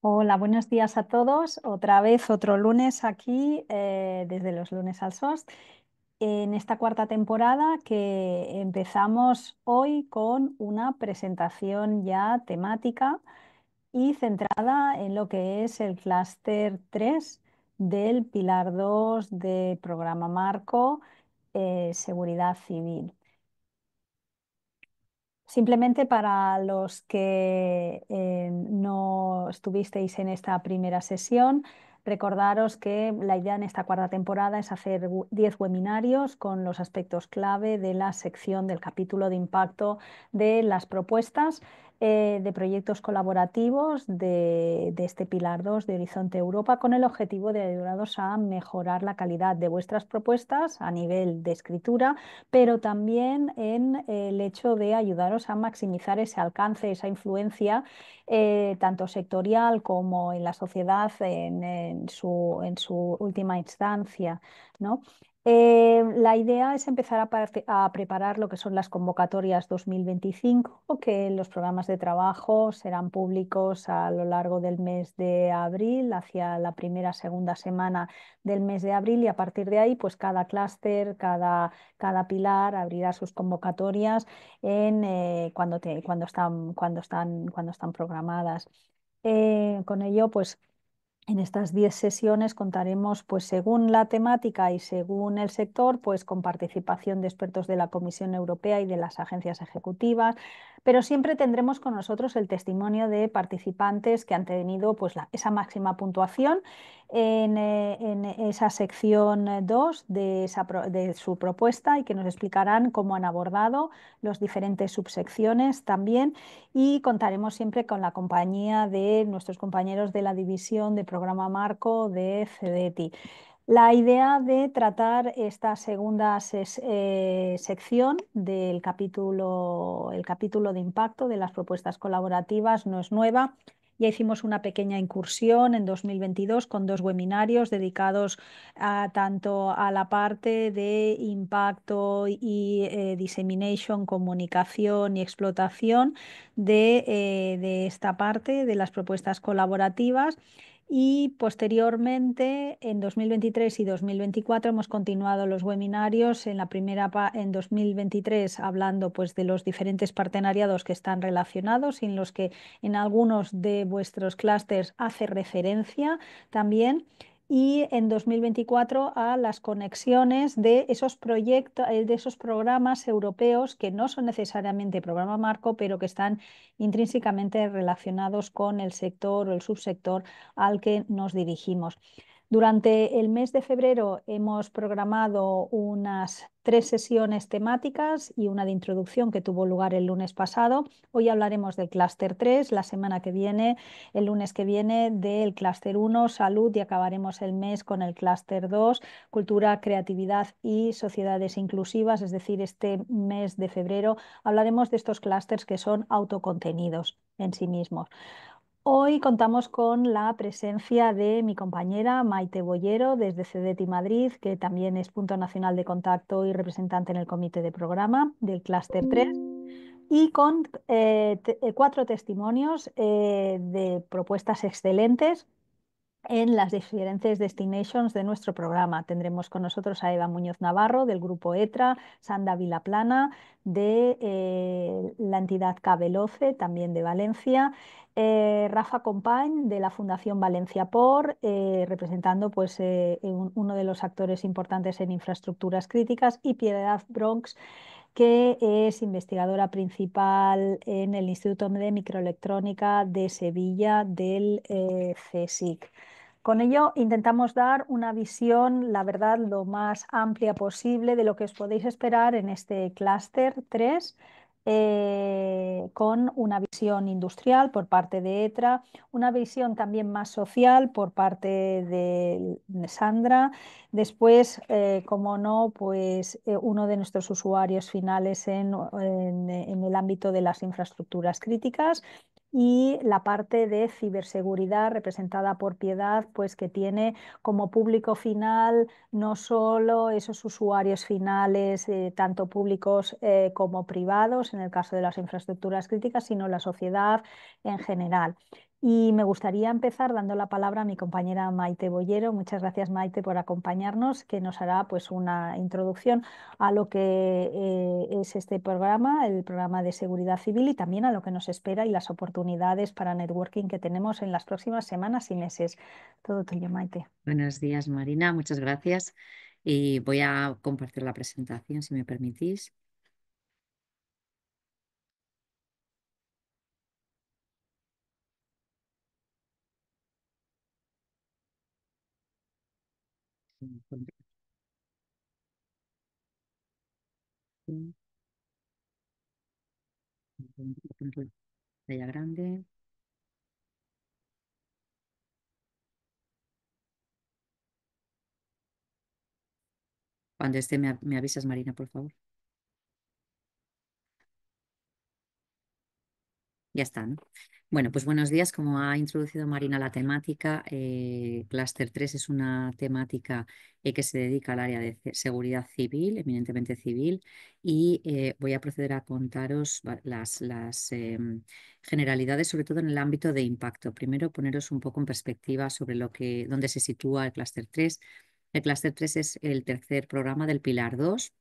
Hola, buenos días a todos. Otra vez otro lunes aquí, desde los lunes al SOS, en esta cuarta temporada que empezamos hoy con una presentación ya temática y centrada en lo que es el clúster 3 del pilar 2 de programa marco, seguridad civil. Simplemente para los que no estuvisteis en esta primera sesión, recordaros que la idea en esta cuarta temporada es hacer 10 webinarios con los aspectos clave de la sección del capítulo de impacto de las propuestas de proyectos colaborativos de este Pilar 2 de Horizonte Europa, con el objetivo de ayudaros a mejorar la calidad de vuestras propuestas a nivel de escritura, pero también en el hecho de ayudaros a maximizar ese alcance, esa influencia, tanto sectorial como en la sociedad en su última instancia, ¿no? La idea es empezar a preparar lo que son las convocatorias 2025, que los programas de trabajo serán públicos a lo largo del mes de abril, hacia la primera, segunda semana del mes de abril, y a partir de ahí, pues cada clúster, cada pilar abrirá sus convocatorias cuando están programadas. Con ello, pues en estas 10 sesiones contaremos, pues según la temática y según el sector, pues con participación de expertos de la Comisión Europea y de las agencias ejecutivas, pero siempre tendremos con nosotros el testimonio de participantes que han tenido pues esa máxima puntuación en esa sección 2 de su propuesta, y que nos explicarán cómo han abordado las diferentes subsecciones también, y contaremos siempre con la compañía de nuestros compañeros de la división de programa marco de CEDETI. La idea de tratar esta segunda sección del el capítulo de impacto de las propuestas colaborativas no es nueva. Ya hicimos una pequeña incursión en 2022 con 2 webinarios dedicados tanto a la parte de impacto y dissemination, comunicación y explotación de esta parte de las propuestas colaborativas. Y posteriormente, en 2023 y 2024, hemos continuado los webinarios. En la en 2023, hablando pues de los diferentes partenariados que están relacionados y en los que en algunos de vuestros clústeres hace referencia también. Y en 2024 a las conexiones de esos proyectos, de esos programas europeos que no son necesariamente programa marco, pero que están intrínsecamente relacionados con el sector o el subsector al que nos dirigimos. Durante el mes de febrero hemos programado unas 3 sesiones temáticas y una de introducción que tuvo lugar el lunes pasado. Hoy hablaremos del clúster 3, la semana que viene, el lunes que viene, del clúster 1, salud, y acabaremos el mes con el clúster 2, cultura, creatividad y sociedades inclusivas. Es decir, este mes de febrero hablaremos de estos clústeres que son autocontenidos en sí mismos. Hoy contamos con la presencia de mi compañera Maite Boyero desde CEDETI Madrid, que también es punto nacional de contacto y representante en el comité de programa del clúster 3, y con 4 testimonios de propuestas excelentes en las diferentes destinations de nuestro programa. Tendremos con nosotros a Eva Muñoz Navarro del grupo ETRA, Sanda Vilaplana de la entidad Cabeloce, también de Valencia, Rafa Compañ de la Fundación Valencia Por, representando pues, uno de los actores importantes en infraestructuras críticas, y Piedad Bronx, que es investigadora principal en el Instituto de Microelectrónica de Sevilla del CSIC. Con ello intentamos dar una visión, la verdad, lo más amplia posible de lo que os podéis esperar en este clúster 3, con una visión industrial por parte de ETRA, una visión también más social por parte de Sandra. Después, como no, pues uno de nuestros usuarios finales en el ámbito de las infraestructuras críticas, y la parte de ciberseguridad representada por Piedad, pues que tiene como público final no solo esos usuarios finales, tanto públicos como privados, en el caso de las infraestructuras críticas, sino la sociedad en general. Y me gustaría empezar dando la palabra a mi compañera Maite Boyero. Muchas gracias, Maite, por acompañarnos, que nos hará pues una introducción a lo que es este programa, el programa de seguridad civil, y también a lo que nos espera y las oportunidades para networking que tenemos en las próximas semanas y meses. Todo tuyo, Maite. Buenos días, Marina. Muchas gracias. Y voy a compartir la presentación, si me permitís. Pantalla grande. Cuando esté, me avisas, Marina, por favor. Ya está, ¿no? Bueno, pues buenos días. Como ha introducido Marina la temática, Cluster 3 es una temática que se dedica al área de seguridad civil, eminentemente civil, y voy a proceder a contaros las generalidades, sobre todo en el ámbito de impacto. Primero, poneros un poco en perspectiva sobre dónde se sitúa el Cluster 3. El Cluster 3 es el tercer programa del Pilar 2,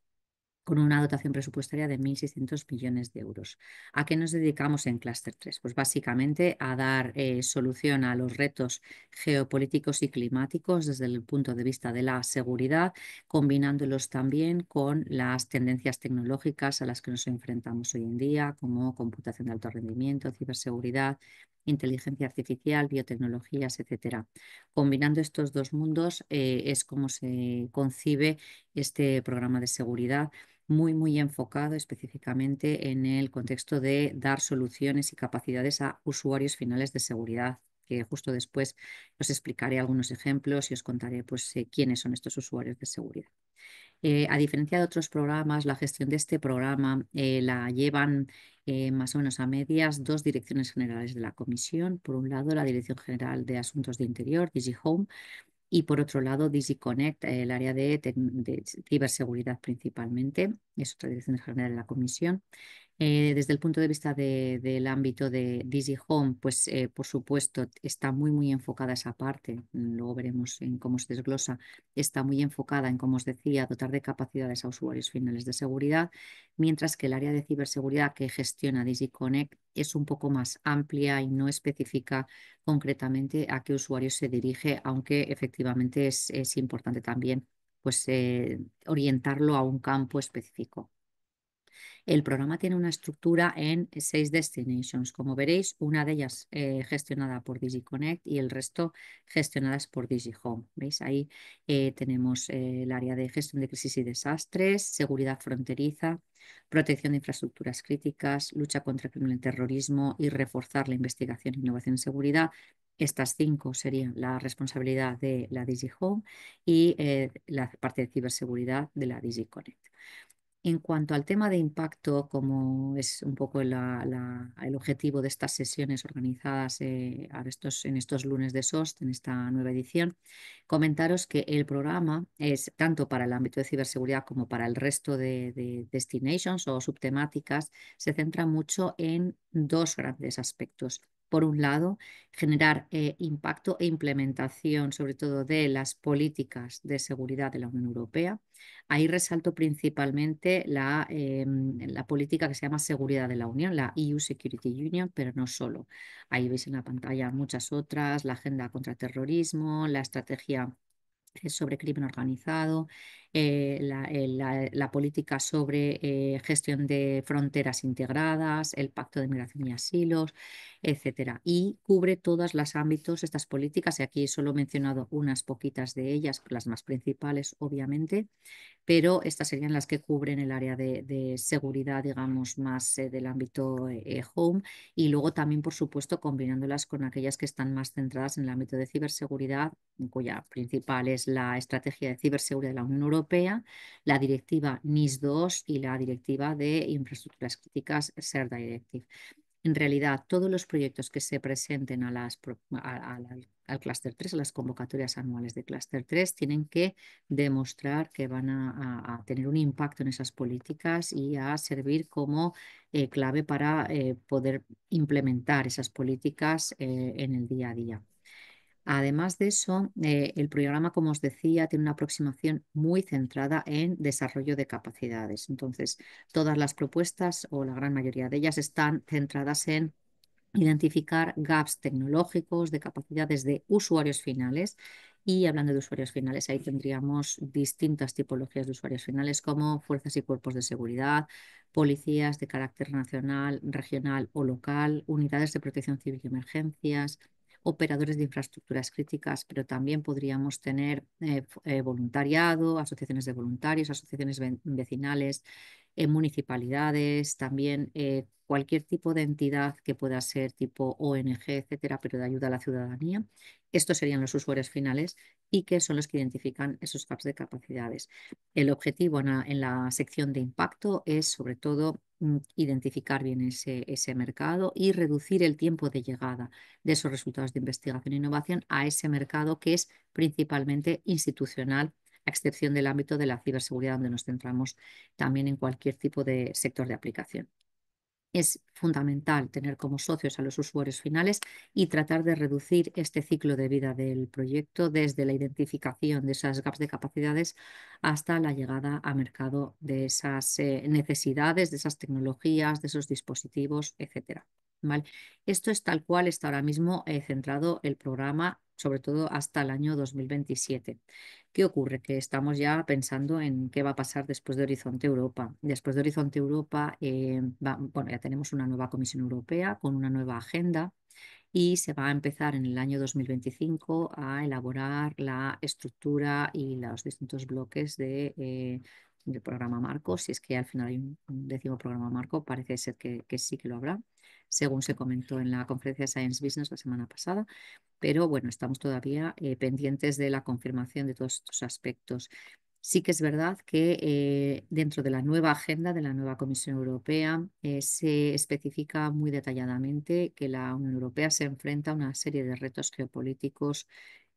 con una dotación presupuestaria de 1.600 millones de euros. ¿A qué nos dedicamos en Cluster 3? Pues básicamente a dar solución a los retos geopolíticos y climáticos desde el punto de vista de la seguridad, combinándolos también con las tendencias tecnológicas a las que nos enfrentamos hoy en día, como computación de alto rendimiento, ciberseguridad, inteligencia artificial, biotecnologías, etcétera. Combinando estos dos mundos es como se concibe este programa de seguridad, muy enfocado específicamente en el contexto de dar soluciones y capacidades a usuarios finales de seguridad, que justo después os explicaré algunos ejemplos y os contaré pues, quiénes son estos usuarios de seguridad. A diferencia de otros programas, la gestión de este programa la llevan más o menos a medias dos direcciones generales de la Comisión. Por un lado, la Dirección General de Asuntos de Interior, DG Home, y por otro lado, DigiConnect, el área de ciberseguridad principalmente, es otra dirección general de la Comisión. Desde el punto de vista del ámbito de DigiHome, pues por supuesto está muy enfocada esa parte, luego veremos en cómo se desglosa, está muy enfocada en, como os decía, dotar de capacidades a usuarios finales de seguridad, mientras que el área de ciberseguridad que gestiona DigiConnect es un poco más amplia y no especifica concretamente a qué usuario se dirige, aunque efectivamente es importante también pues, orientarlo a un campo específico. El programa tiene una estructura en 6 destinations, como veréis, una de ellas gestionada por DigiConnect y el resto gestionadas por DigiHome. ¿Veis? Ahí tenemos el área de gestión de crisis y desastres, seguridad fronteriza, protección de infraestructuras críticas, lucha contra el crimen y el terrorismo y reforzar la investigación, innovación y seguridad. Estas 5 serían la responsabilidad de la DigiHome y la parte de ciberseguridad de la DigiConnect. En cuanto al tema de impacto, como es un poco el objetivo de estas sesiones organizadas en estos lunes de SOST, en esta nueva edición, comentaros que el programa es tanto para el ámbito de ciberseguridad como para el resto de destinations o subtemáticas, se centra mucho en dos grandes aspectos. Por un lado, generar impacto e implementación, sobre todo de las políticas de seguridad de la Unión Europea. Ahí resalto principalmente la política que se llama Seguridad de la Unión, la EU Security Union, pero no solo. Ahí veis en la pantalla muchas otras, la agenda contra terrorismo, la estrategia sobre crimen organizado, la política sobre gestión de fronteras integradas, el pacto de migración y asilos, etcétera. Y cubre todos los ámbitos, estas políticas, y aquí solo he mencionado unas poquitas de ellas, las más principales, obviamente, pero estas serían las que cubren el área de seguridad, digamos, más del ámbito home, y luego también, por supuesto, combinándolas con aquellas que están más centradas en el ámbito de ciberseguridad, cuya principal es la Estrategia de Ciberseguridad de la Unión Europea, la Directiva NIS 2 y la Directiva de Infraestructuras Críticas, SER Directive. En realidad, todos los proyectos que se presenten al Clúster 3, a las convocatorias anuales de Clúster 3, tienen que demostrar que van a tener un impacto en esas políticas y a servir como clave para poder implementar esas políticas en el día a día. Además de eso, el programa, como os decía, tiene una aproximación muy centrada en desarrollo de capacidades. Entonces, todas las propuestas o la gran mayoría de ellas están centradas en identificar gaps tecnológicos de capacidades de usuarios finales. Y hablando de usuarios finales, ahí tendríamos distintas tipologías de usuarios finales como fuerzas y cuerpos de seguridad, policías de carácter nacional, regional o local, unidades de protección civil y emergencias, operadores de infraestructuras críticas, pero también podríamos tener voluntariado, asociaciones de voluntarios, asociaciones vecinales, municipalidades, también cualquier tipo de entidad que pueda ser tipo ONG, etcétera, pero de ayuda a la ciudadanía. Estos serían los usuarios finales y que son los que identifican esos gaps de capacidades. El objetivo en la sección de impacto es, sobre todo, identificar bien ese mercado y reducir el tiempo de llegada de esos resultados de investigación e innovación a ese mercado que es principalmente institucional, a excepción del ámbito de la ciberseguridad, donde nos centramos también en cualquier tipo de sector de aplicación. Es fundamental tener como socios a los usuarios finales y tratar de reducir este ciclo de vida del proyecto desde la identificación de esas gaps de capacidades hasta la llegada a mercado de esas necesidades, de esas tecnologías, de esos dispositivos, etcétera. ¿Vale? Esto es tal cual está ahora mismo centrado el programa, sobre todo hasta el año 2027. ¿Qué ocurre? Que estamos ya pensando en qué va a pasar después de Horizonte Europa. Después de Horizonte Europa, bueno, ya tenemos una nueva Comisión Europea con una nueva agenda y se va a empezar en el año 2025 a elaborar la estructura y los distintos bloques del programa marco. Si es que al final hay un décimo programa marco, parece ser que sí que lo habrá, según se comentó en la conferencia de Science Business la semana pasada. Pero bueno, estamos todavía pendientes de la confirmación de todos estos aspectos. Sí que es verdad que dentro de la nueva agenda de la nueva Comisión Europea se especifica muy detalladamente que la Unión Europea se enfrenta a una serie de retos geopolíticos,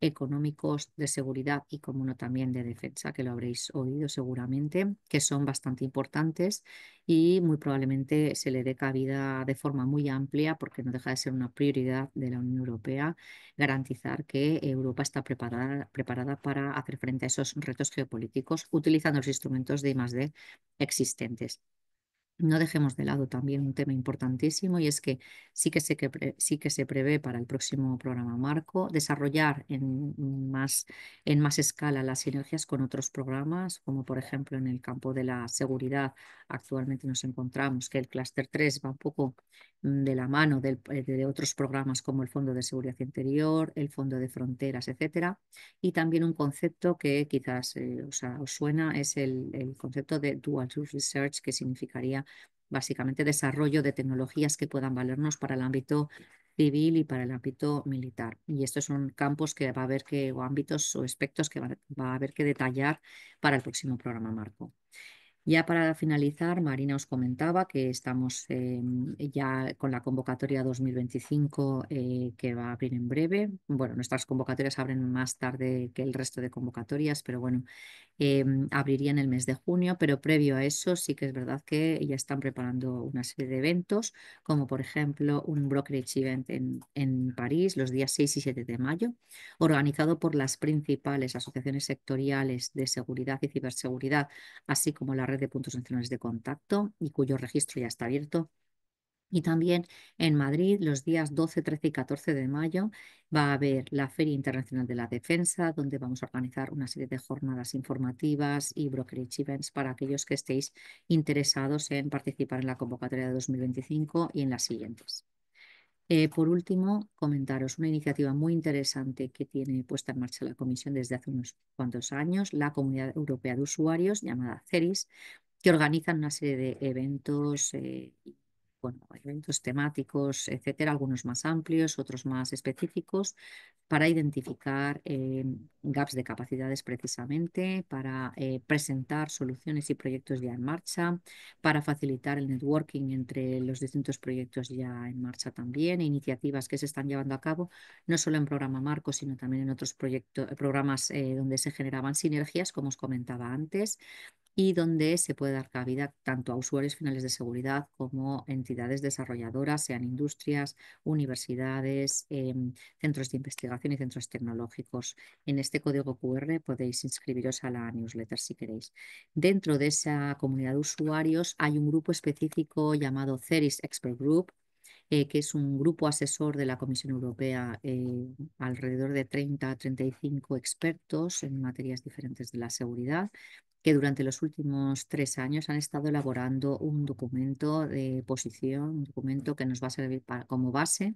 económicos, de seguridad y, como no, también de defensa, que lo habréis oído seguramente, que son bastante importantes y muy probablemente se le dé cabida de forma muy amplia porque no deja de ser una prioridad de la Unión Europea garantizar que Europa está preparada para hacer frente a esos retos geopolíticos utilizando los instrumentos de I+D existentes. No dejemos de lado también un tema importantísimo y es que sí que se prevé para el próximo programa marco desarrollar en más escala las sinergias con otros programas, como por ejemplo en el campo de la seguridad. Actualmente nos encontramos que el Clúster 3 va un poco de la mano de otros programas como el Fondo de Seguridad Interior, el Fondo de Fronteras, etcétera. Y también un concepto que quizás os suena es el concepto de Dual Use Research, que significaría básicamente desarrollo de tecnologías que puedan valernos para el ámbito civil y para el ámbito militar. Y estos son campos que va a haber o ámbitos o aspectos que va a haber que detallar para el próximo programa marco. Ya para finalizar, Marina os comentaba que estamos ya con la convocatoria 2025 que va a abrir en breve. Bueno, nuestras convocatorias abren más tarde que el resto de convocatorias, pero bueno, abriría en el mes de junio, pero previo a eso sí que es verdad que ya están preparando una serie de eventos, como por ejemplo un brokerage event en París los días 6 y 7 de mayo, organizado por las principales asociaciones sectoriales de seguridad y ciberseguridad, así como la red de puntos nacionales de contacto y cuyo registro ya está abierto. Y también en Madrid, los días 12, 13 y 14 de mayo, va a haber la Feria Internacional de la Defensa, donde vamos a organizar una serie de jornadas informativas y brokerage events para aquellos que estéis interesados en participar en la convocatoria de 2025 y en las siguientes. Por último, comentaros una iniciativa muy interesante que tiene puesta en marcha la Comisión desde hace unos cuantos años, la Comunidad Europea de Usuarios, llamada CERIS, que organizan una serie de eventos bueno, eventos temáticos, etcétera, algunos más amplios, otros más específicos, para identificar gaps de capacidades precisamente, para presentar soluciones y proyectos ya en marcha, para facilitar el networking entre los distintos proyectos ya en marcha también, e iniciativas que se están llevando a cabo, no solo en programa Marco, sino también en otros proyectos, programas donde se generaban sinergias, como os comentaba antes, y donde se puede dar cabida tanto a usuarios finales de seguridad como entidades desarrolladoras, sean industrias, universidades, centros de investigación y centros tecnológicos. En este código QR podéis inscribiros a la newsletter si queréis. Dentro de esa comunidad de usuarios hay un grupo específico llamado CERIS Expert Group, que es un grupo asesor de la Comisión Europea, alrededor de 30 a 35 expertos en materias diferentes de la seguridad, que durante los últimos 3 años han estado elaborando un documento de posición, un documento que nos va a servir como base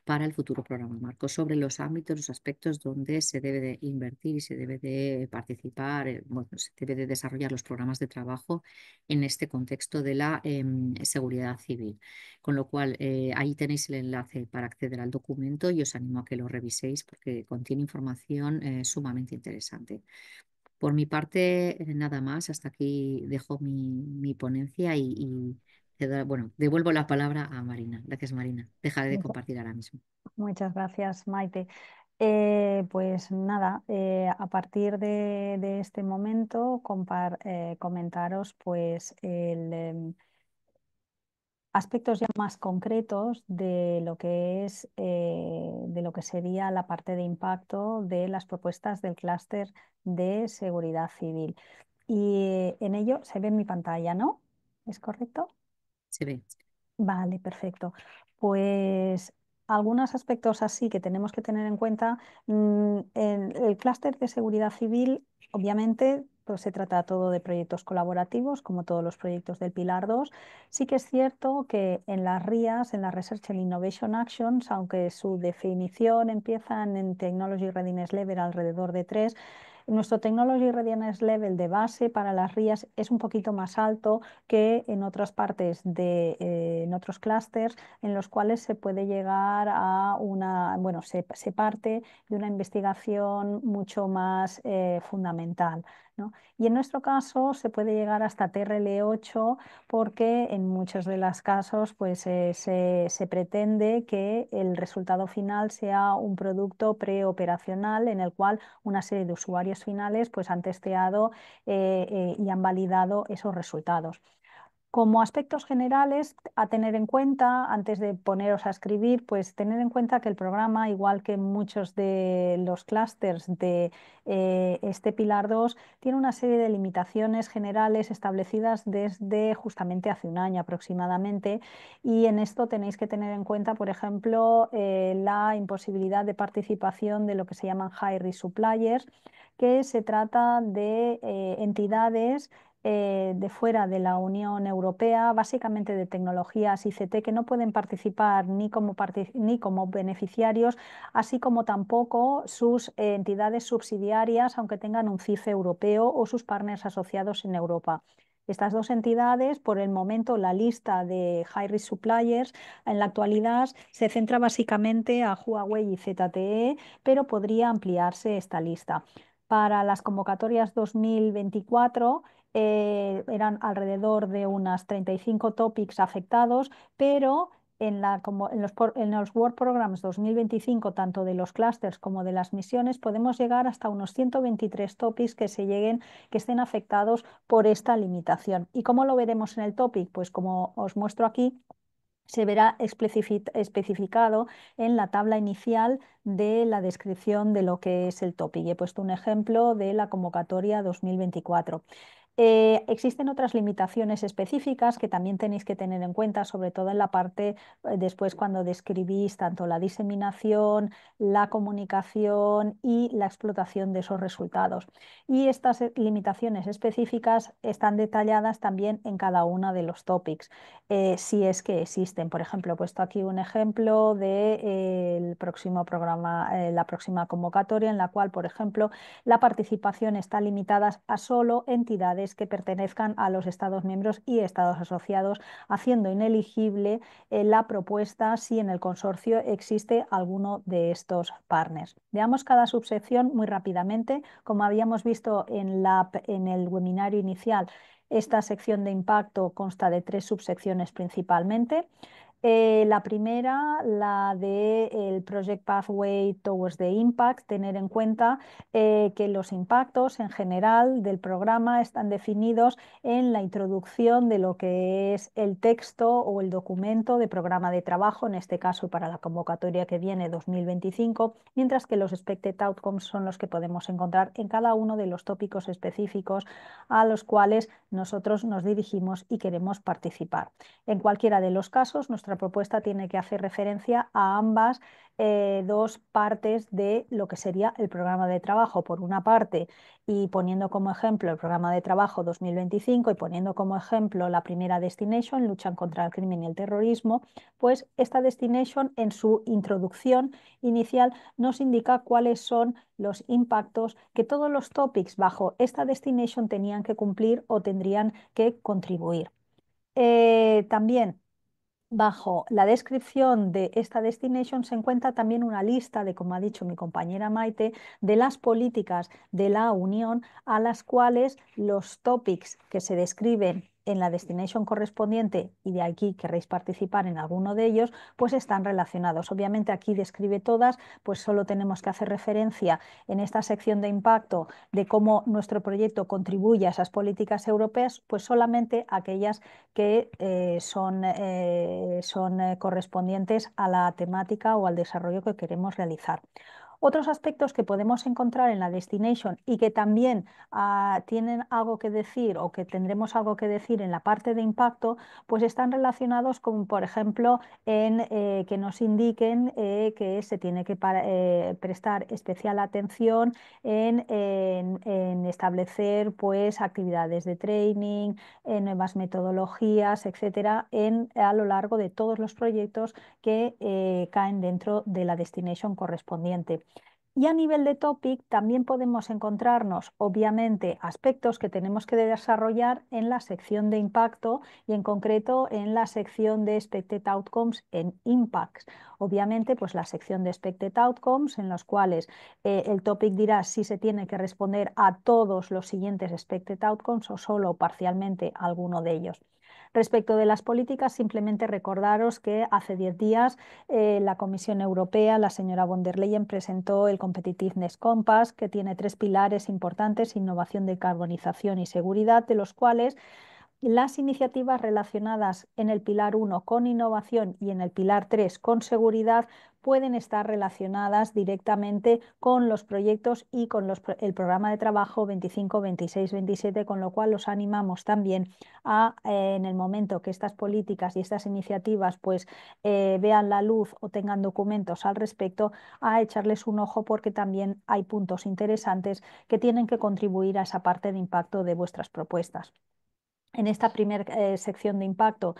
para el futuro programa marco, sobre los ámbitos, los aspectos donde se debe de invertir y se debe de participar, bueno, se debe de desarrollar los programas de trabajo en este contexto de la seguridad civil. Con lo cual, ahí tenéis el enlace para acceder al documento y os animo a que lo reviséis porque contiene información sumamente interesante. Por mi parte, nada más. Hasta aquí dejo mi ponencia y bueno, devuelvo la palabra a Marina. Gracias, Marina. Dejaré de Muchas, compartir ahora mismo. muchas gracias, Maite. Pues nada, a partir de este momento comentaros pues aspectos ya más concretos de lo que es de lo que sería la parte de impacto de las propuestas del clúster de seguridad civil. Y en ello se ve en mi pantalla, ¿no? ¿Es correcto? Se ve. Vale, perfecto. Pues algunos aspectos así que tenemos que tener en cuenta. En el clúster de seguridad civil, obviamente, pues se trata todo de proyectos colaborativos, como todos los proyectos del Pilar 2. Sí que es cierto que en las RIAs, en las Research and Innovation Actions, aunque su definición empiezan en Technology Readiness Level alrededor de 3, nuestro Technology Readiness Level de base para las RIAs es un poquito más alto que en otras partes en otros clústeres en los cuales se puede llegar a bueno, se parte de una investigación mucho más fundamental, ¿no? Y en nuestro caso se puede llegar hasta TRL8 porque en muchos de los casos pues, se pretende que el resultado final sea un producto preoperacional en el cual una serie de usuarios finales pues, han testeado y han validado esos resultados. Como aspectos generales a tener en cuenta, antes de poneros a escribir, pues tener en cuenta que el programa, igual que muchos de los clústeres de este Pilar 2, tiene una serie de limitaciones generales establecidas desde justamente hace un año aproximadamente. Y en esto tenéis que tener en cuenta, por ejemplo, la imposibilidad de participación de lo que se llaman high risk suppliers, que se trata de entidades de fuera de la Unión Europea, básicamente de tecnologías ICT, que no pueden participar ni como beneficiarios, así como tampoco sus entidades subsidiarias, aunque tengan un CIFE europeo o sus partners asociados en Europa. Estas dos entidades, por el momento, la lista de High Risk Suppliers en la actualidad se centra básicamente a Huawei y ZTE, pero podría ampliarse esta lista. Para las convocatorias 2024, eran alrededor de unas 35 topics afectados, pero en los Work Programs 2025, tanto de los clústeres como de las misiones, podemos llegar hasta unos 123 topics que estén afectados por esta limitación. ¿Y cómo lo veremos en el topic? Pues como os muestro aquí, se verá especificado en la tabla inicial de la descripción de lo que es el topic. He puesto un ejemplo de la convocatoria 2024. Existen otras limitaciones específicas que también tenéis que tener en cuenta, sobre todo en la parte después cuando describís tanto la diseminación, la comunicación y la explotación de esos resultados. Y estas limitaciones específicas están detalladas también en cada uno de los topics, si es que existen. Por ejemplo, he puesto aquí un ejemplo del próximo programa, la próxima convocatoria, en la cual, por ejemplo, la participación está limitada a solo entidades actividades que pertenezcan a los Estados miembros y Estados asociados, haciendo ineligible la propuesta si en el consorcio existe alguno de estos partners. Veamos cada subsección muy rápidamente. Como habíamos visto en el webinario inicial, esta sección de impacto consta de 3 subsecciones principalmente. La primera, la del Project Pathway Towards the Impact, tener en cuenta que los impactos en general del programa están definidos en la introducción de lo que es el texto o el documento de programa de trabajo, en este caso para la convocatoria que viene 2025, mientras que los Expected Outcomes son los que podemos encontrar en cada uno de los tópicos específicos a los cuales nosotros nos dirigimos y queremos participar. En cualquiera de los casos, nuestra propuesta tiene que hacer referencia a ambas dos partes de lo que sería el programa de trabajo. Por una parte, y poniendo como ejemplo el programa de trabajo 2025 y poniendo como ejemplo la primera destination, lucha contra el crimen y el terrorismo, pues esta destination en su introducción inicial nos indica cuáles son los impactos que todos los topics bajo esta destination tenían que cumplir o tendrían que contribuir. También bajo la descripción de esta destination se encuentra también una lista de, como ha dicho mi compañera Maite, de las políticas de la Unión a las cuales los topics que se describen en la destination correspondiente y de aquí querréis participar en alguno de ellos, pues están relacionados. Obviamente aquí describe todas, pues solo tenemos que hacer referencia en esta sección de impacto de cómo nuestro proyecto contribuye a esas políticas europeas, pues solamente aquellas que son correspondientes a la temática o al desarrollo que queremos realizar. Otros aspectos que podemos encontrar en la destination y que también tienen algo que decir o que tendremos algo que decir en la parte de impacto, pues están relacionados con, por ejemplo, en que nos indiquen que se tiene que prestar especial atención en establecer pues, actividades de training, nuevas metodologías, etcétera, a lo largo de todos los proyectos que caen dentro de la destination correspondiente. Y a nivel de topic también podemos encontrarnos, obviamente, aspectos que tenemos que desarrollar en la sección de impacto y en concreto en la sección de Expected Outcomes en Impacts. Obviamente, pues la sección de Expected Outcomes en los cuales el topic dirá si se tiene que responder a todos los siguientes Expected Outcomes o solo parcialmente a alguno de ellos. Respecto de las políticas, simplemente recordaros que hace 10 días la Comisión Europea, la señora von der Leyen, presentó el Competitiveness Compass, que tiene 3 pilares importantes: innovación, decarbonización y seguridad, de los cuales las iniciativas relacionadas en el pilar 1 con innovación y en el pilar 3 con seguridad pueden estar relacionadas directamente con los proyectos y con el programa de trabajo 25, 26, 27, con lo cual los animamos también a, en el momento que estas políticas y estas iniciativas pues vean la luz o tengan documentos al respecto, a echarles un ojo porque también hay puntos interesantes que tienen que contribuir a esa parte de impacto de vuestras propuestas. En esta primera sección de impacto,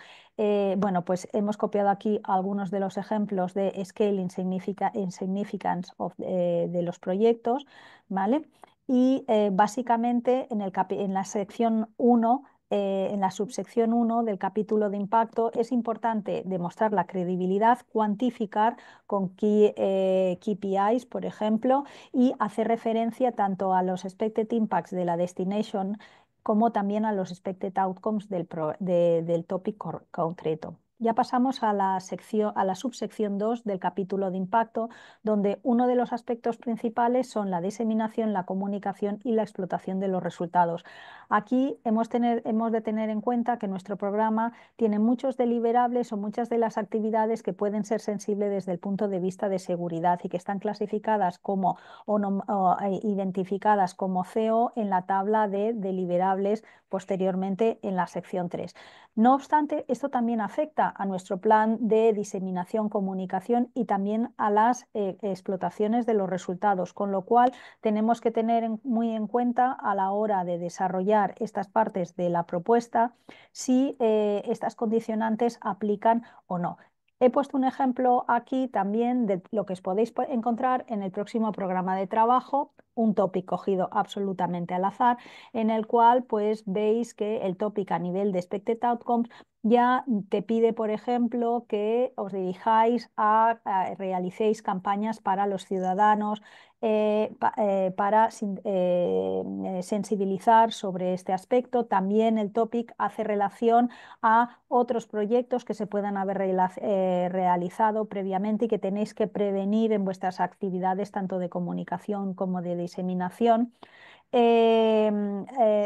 bueno, pues hemos copiado aquí algunos de los ejemplos de Scale Significance de los proyectos, ¿vale? Y básicamente en la sección 1, en la subsección 1 del capítulo de impacto, es importante demostrar la credibilidad, cuantificar con KPIs, por ejemplo, y hacer referencia tanto a los expected impacts de la destination como también a los expected outcomes del topic concreto. Ya pasamos a la subsección 2 del capítulo de impacto, donde uno de los aspectos principales son la diseminación, la comunicación y la explotación de los resultados. Aquí hemos de tener en cuenta que nuestro programa tiene muchos deliverables o muchas de las actividades que pueden ser sensibles desde el punto de vista de seguridad y que están clasificadas como identificadas como CO en la tabla de deliverables posteriormente en la sección 3. No obstante, esto también afecta a nuestro plan de diseminación, comunicación y también a las explotaciones de los resultados, con lo cual tenemos que tener muy en cuenta a la hora de desarrollar estas partes de la propuesta si estas condicionantes aplican o no. He puesto un ejemplo aquí también de lo que os podéis encontrar en el próximo programa de trabajo, un tópico cogido absolutamente al azar, en el cual pues veis que el tópico a nivel de Expected Outcomes ya te pide, por ejemplo, que os dirijáis realicéis campañas para los ciudadanos, para sensibilizar sobre este aspecto. También el topic hace relación a otros proyectos que se puedan haber realizado previamente y que tenéis que prevenir en vuestras actividades tanto de comunicación como de diseminación.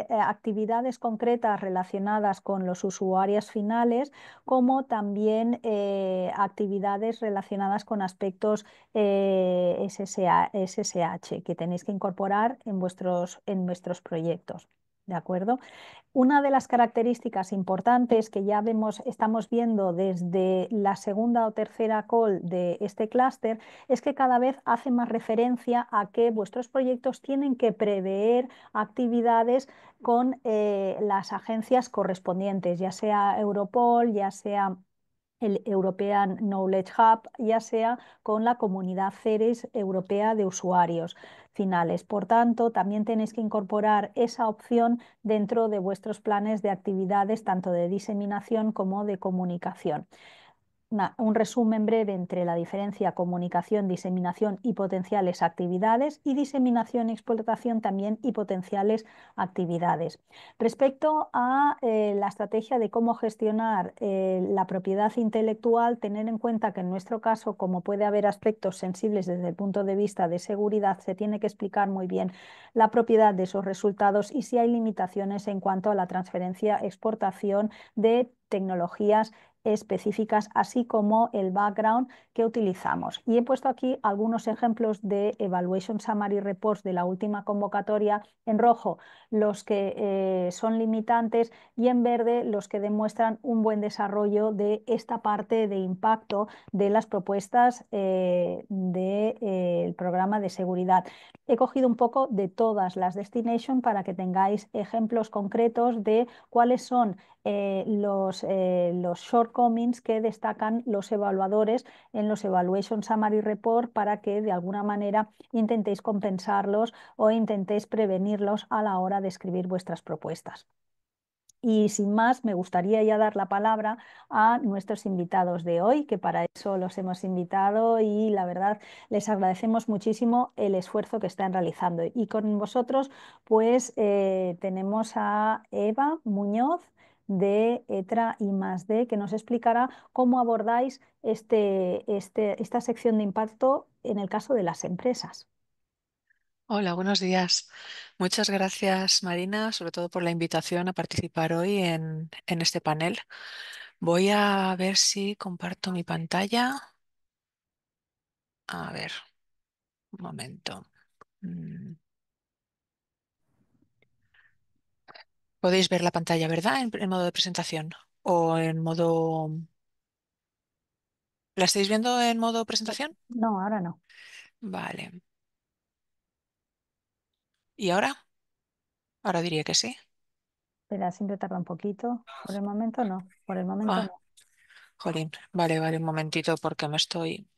Actividades concretas relacionadas con los usuarios finales, como también actividades relacionadas con aspectos SSH que tenéis que incorporar en vuestros proyectos. ¿De acuerdo? Una de las características importantes que ya estamos viendo desde la segunda o tercera call de este clúster es que cada vez hace más referencia a que vuestros proyectos tienen que prever actividades con las agencias correspondientes, ya sea Europol, ya sea el European Knowledge Hub, ya sea con la comunidad CERES europea de usuarios finales. Por tanto, también tenéis que incorporar esa opción dentro de vuestros planes de actividades, tanto de diseminación como de comunicación. Un resumen breve entre la diferencia comunicación, diseminación y potenciales actividades, y diseminación y explotación también y potenciales actividades. Respecto a la estrategia de cómo gestionar la propiedad intelectual, tener en cuenta que en nuestro caso, como puede haber aspectos sensibles desde el punto de vista de seguridad, se tiene que explicar muy bien la propiedad de esos resultados y si hay limitaciones en cuanto a la transferencia, exportación de tecnologías específicas, así como el background que utilizamos. Y he puesto aquí algunos ejemplos de Evaluation Summary Reports de la última convocatoria, en rojo los que son limitantes y en verde los que demuestran un buen desarrollo de esta parte de impacto de las propuestas del programa de seguridad. He cogido un poco de todas las destinations para que tengáis ejemplos concretos de cuáles son los shortcomings que destacan los evaluadores en los Evaluation Summary Report, para que de alguna manera intentéis compensarlos o intentéis prevenirlos a la hora de escribir vuestras propuestas. Y sin más, me gustaría ya dar la palabra a nuestros invitados de hoy, que para eso los hemos invitado y la verdad les agradecemos muchísimo el esfuerzo que están realizando. Y con vosotros, pues tenemos a Eva Muñoz de ETRA I+D, que nos explicará cómo abordáis esta sección de impacto en el caso de las empresas. Hola, buenos días. Muchas gracias, Marina, sobre todo por la invitación a participar hoy en este panel. Voy a ver si comparto mi pantalla. A ver, un momento. Mm, Podéis ver la pantalla, ¿verdad? En modo de presentación o en modo... ¿La estáis viendo en modo presentación? No, ahora no. Vale. ¿Y ahora? Ahora diría que sí. Espera, siempre tarda un poquito. Por el momento no. Por el momento Ah, no. jolín. Vale, vale, un momentito porque me estoy...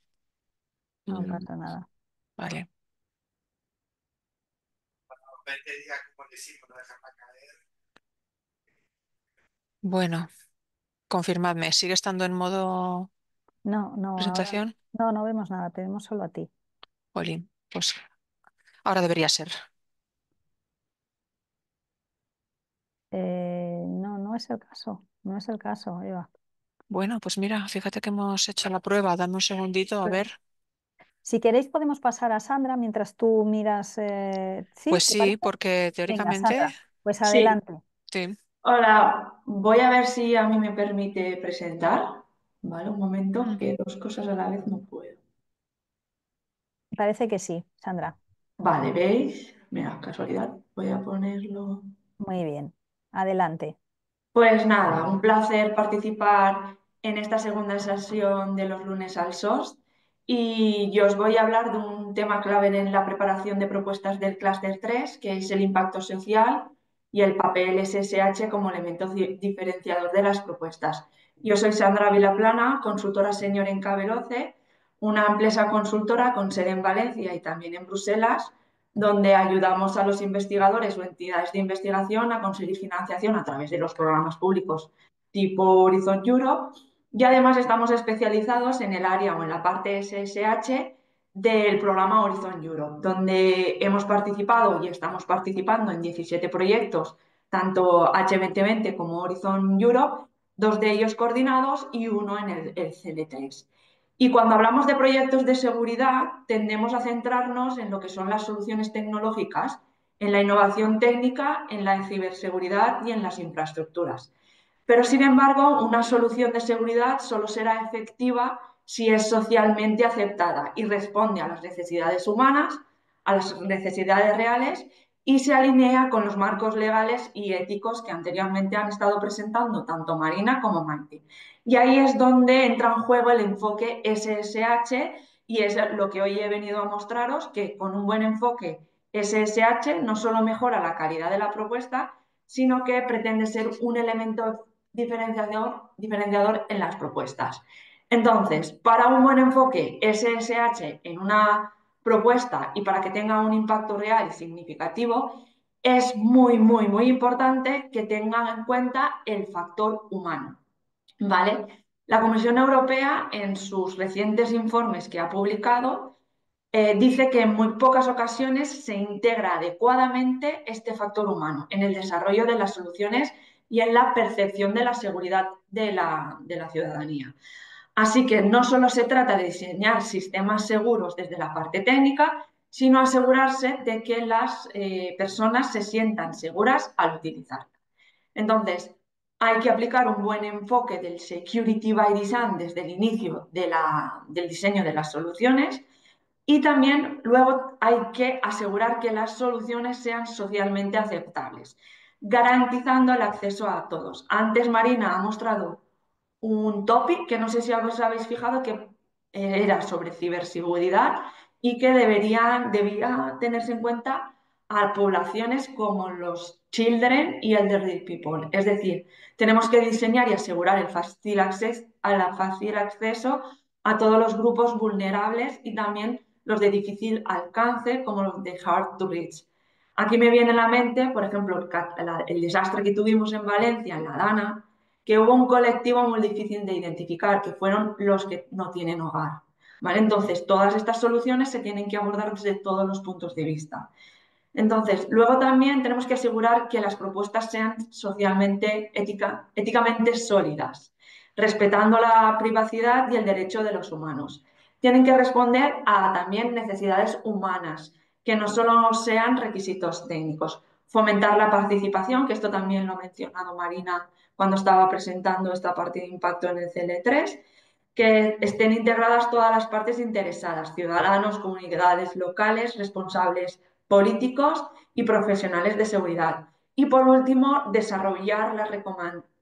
No Mm, pasa nada. Vale. Bueno, confirmadme. ¿Sigue estando en modo No, no, ahora presentación? no, no vemos nada, te vemos solo a ti. Jolín, pues ahora debería ser. No, no es el caso, no es el caso, Eva. Bueno, pues mira, fíjate que hemos hecho la prueba. Dame un segundito, a Pues, ver. si queréis podemos pasar a Sandra mientras tú miras. ¿Sí? Pues ¿Te sí, parece? porque Venga, teóricamente, Sandra, pues Sí, adelante. sí. hola, voy a ver si a mí me permite presentar. Vale, un momento, Ujú. que dos cosas a la vez no puedo. Parece que sí, Sandra. Vale, ¿veis? Mira, casualidad, voy a ponerlo. Muy bien. Adelante. Pues nada, un placer participar en esta segunda sesión de los lunes al SOS y yo os voy a hablar de un tema clave en la preparación de propuestas del clúster 3, que es el impacto social y el papel SSH como elemento diferenciador de las propuestas. Yo soy Sandra Vilaplana, consultora senior en K-Veloce, una empresa consultora con sede en Valencia y también en Bruselas, donde ayudamos a los investigadores o entidades de investigación a conseguir financiación a través de los programas públicos tipo Horizon Europe. Y además estamos especializados en el área o en la parte SSH del programa Horizon Europe, donde hemos participado y estamos participando en 17 proyectos, tanto H2020 como Horizon Europe, dos de ellos coordinados y uno en el CL3. Y cuando hablamos de proyectos de seguridad, tendemos a centrarnos en lo que son las soluciones tecnológicas, en la innovación técnica, en la ciberseguridad y en las infraestructuras. Pero, sin embargo, una solución de seguridad solo será efectiva si es socialmente aceptada y responde a las necesidades humanas, a las necesidades reales y se alinea con los marcos legales y éticos que anteriormente han estado presentando tanto Marina como Maite. Y ahí es donde entra en juego el enfoque SSH y es lo que hoy he venido a mostraros, que con un buen enfoque SSH no solo mejora la calidad de la propuesta, sino que pretende ser un elemento diferenciador en las propuestas. Entonces, para un buen enfoque SSH en una propuesta y para que tenga un impacto real y significativo, es muy importante que tengan en cuenta el factor humano, ¿vale? La Comisión Europea, en sus recientes informes que ha publicado, dice que en muy pocas ocasiones se integra adecuadamente este factor humano en el desarrollo de las soluciones y en la percepción de la seguridad de la ciudadanía. Así que no solo se trata de diseñar sistemas seguros desde la parte técnica, sino asegurarse de que las personas se sientan seguras al utilizarla. Entonces, hay que aplicar un buen enfoque del Security by Design desde el inicio del diseño de las soluciones y también luego hay que asegurar que las soluciones sean socialmente aceptables, garantizando el acceso a todos. Antes Marina ha mostrado un topic que no sé si os habéis fijado que era sobre ciberseguridad y que debía tenerse en cuenta a poblaciones como los children y elderly people. Es decir, tenemos que diseñar y asegurar el fácil acceso a todos los grupos vulnerables y también los de difícil alcance, como los de hard to reach. Aquí me viene a la mente, por ejemplo, el desastre que tuvimos en Valencia, en la Dana, que hubo un colectivo muy difícil de identificar, que fueron los que no tienen hogar. ¿Vale? Entonces, todas estas soluciones se tienen que abordar desde todos los puntos de vista. Entonces, luego también tenemos que asegurar que las propuestas sean socialmente, éticamente sólidas, respetando la privacidad y el derecho de los humanos. Tienen que responder a también necesidades humanas, que no solo sean requisitos técnicos. Fomentar la participación, que esto también lo ha mencionado Marina cuando estaba presentando esta parte de impacto en el CL3, que estén integradas todas las partes interesadas, ciudadanos, comunidades locales, responsables políticos y profesionales de seguridad. Y por último, desarrollar las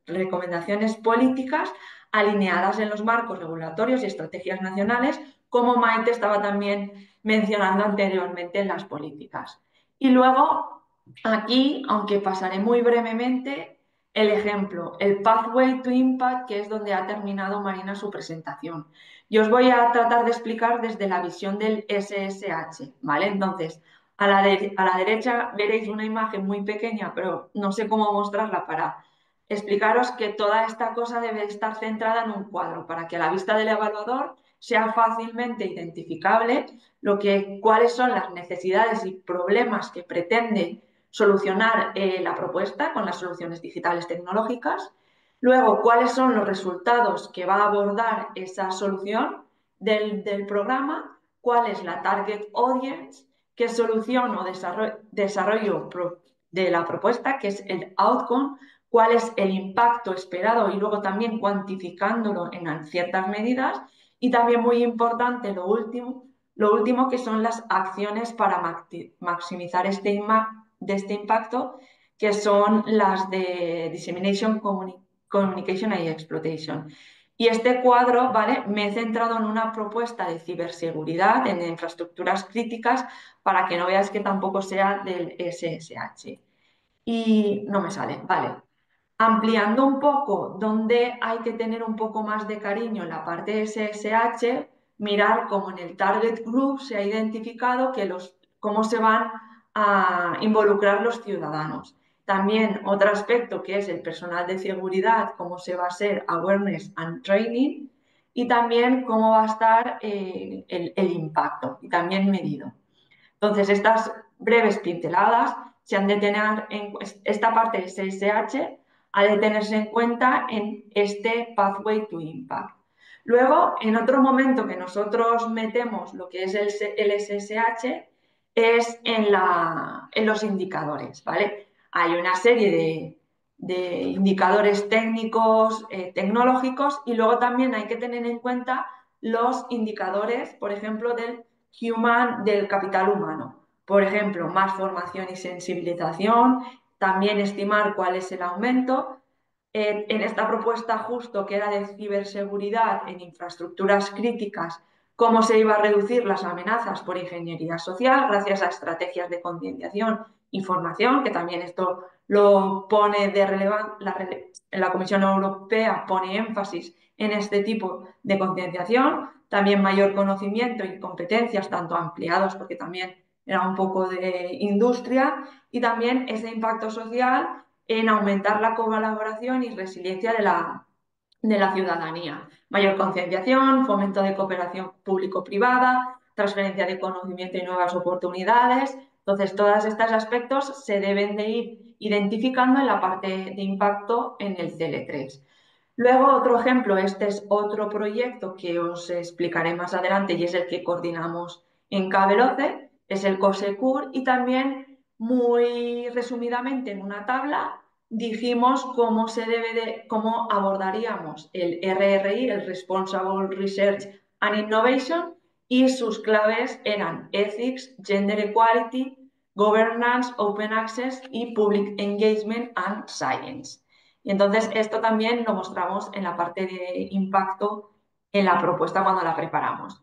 recomendaciones políticas alineadas en los marcos regulatorios y estrategias nacionales, como Maite estaba también mencionando anteriormente en las políticas. Y luego, aquí, aunque pasaré muy brevemente, el ejemplo, el Pathway to Impact, que es donde ha terminado Marina su presentación. Yo os voy a tratar de explicar desde la visión del SSH, ¿vale? Entonces, a la derecha veréis una imagen muy pequeña, pero no sé cómo mostrarla para explicaros que toda esta cosa debe estar centrada en un cuadro para que a la vista del evaluador sea fácilmente identificable cuáles son las necesidades y problemas que pretende solucionar la propuesta con las soluciones digitales tecnológicas. Luego, cuáles son los resultados que va a abordar esa solución del programa, cuál es la target audience, qué solución o desarrollo de la propuesta, que es el outcome, cuál es el impacto esperado y luego también cuantificándolo en ciertas medidas. Y también muy importante, lo último que son las acciones para maximizar este impacto, que son las de Dissemination, Communication y Exploitation. Y este cuadro, ¿vale? Me he centrado en una propuesta de ciberseguridad en infraestructuras críticas para que no veáis que tampoco sea del SSH. Y no me sale, vale. Ampliando un poco donde hay que tener un poco más de cariño en la parte de SSH, mirar cómo en el target group se ha identificado cómo se van a involucrar los ciudadanos. También otro aspecto que es el personal de seguridad, cómo se va a hacer awareness and training y también cómo va a estar el impacto y también medido. Entonces, estas breves pinceladas se han de tener en esta parte de SSH ha de tenerse en cuenta en este Pathway to Impact. Luego, en otro momento que nosotros metemos lo que es el SSH es en los indicadores, ¿vale? Hay una serie de indicadores técnicos, tecnológicos y luego también hay que tener en cuenta los indicadores, por ejemplo, del capital humano. Por ejemplo, más formación y sensibilización, también estimar cuál es el aumento. En esta propuesta justo que era de ciberseguridad en infraestructuras críticas, cómo se iba a reducir las amenazas por ingeniería social gracias a estrategias de concienciación y formación, que también esto lo pone de relevancia, la Comisión Europea pone énfasis en este tipo de concienciación, también mayor conocimiento y competencias, tanto ampliados, porque también era un poco de industria, y también ese impacto social en aumentar la colaboración y resiliencia de la ciudadanía. Mayor concienciación, fomento de cooperación público-privada, transferencia de conocimiento y nuevas oportunidades. Entonces, todos estos aspectos se deben de ir identificando en la parte de impacto en el CL3. Luego, otro ejemplo, este es otro proyecto que os explicaré más adelante y es el que coordinamos en Cabeloce, es el COSECUR y también muy resumidamente en una tabla dijimos cómo abordaríamos el RRI, el Responsible Research and Innovation, y sus claves eran Ethics, Gender Equality, Governance, Open Access y Public Engagement and Science. Y entonces esto también lo mostramos en la parte de impacto en la propuesta cuando la preparamos.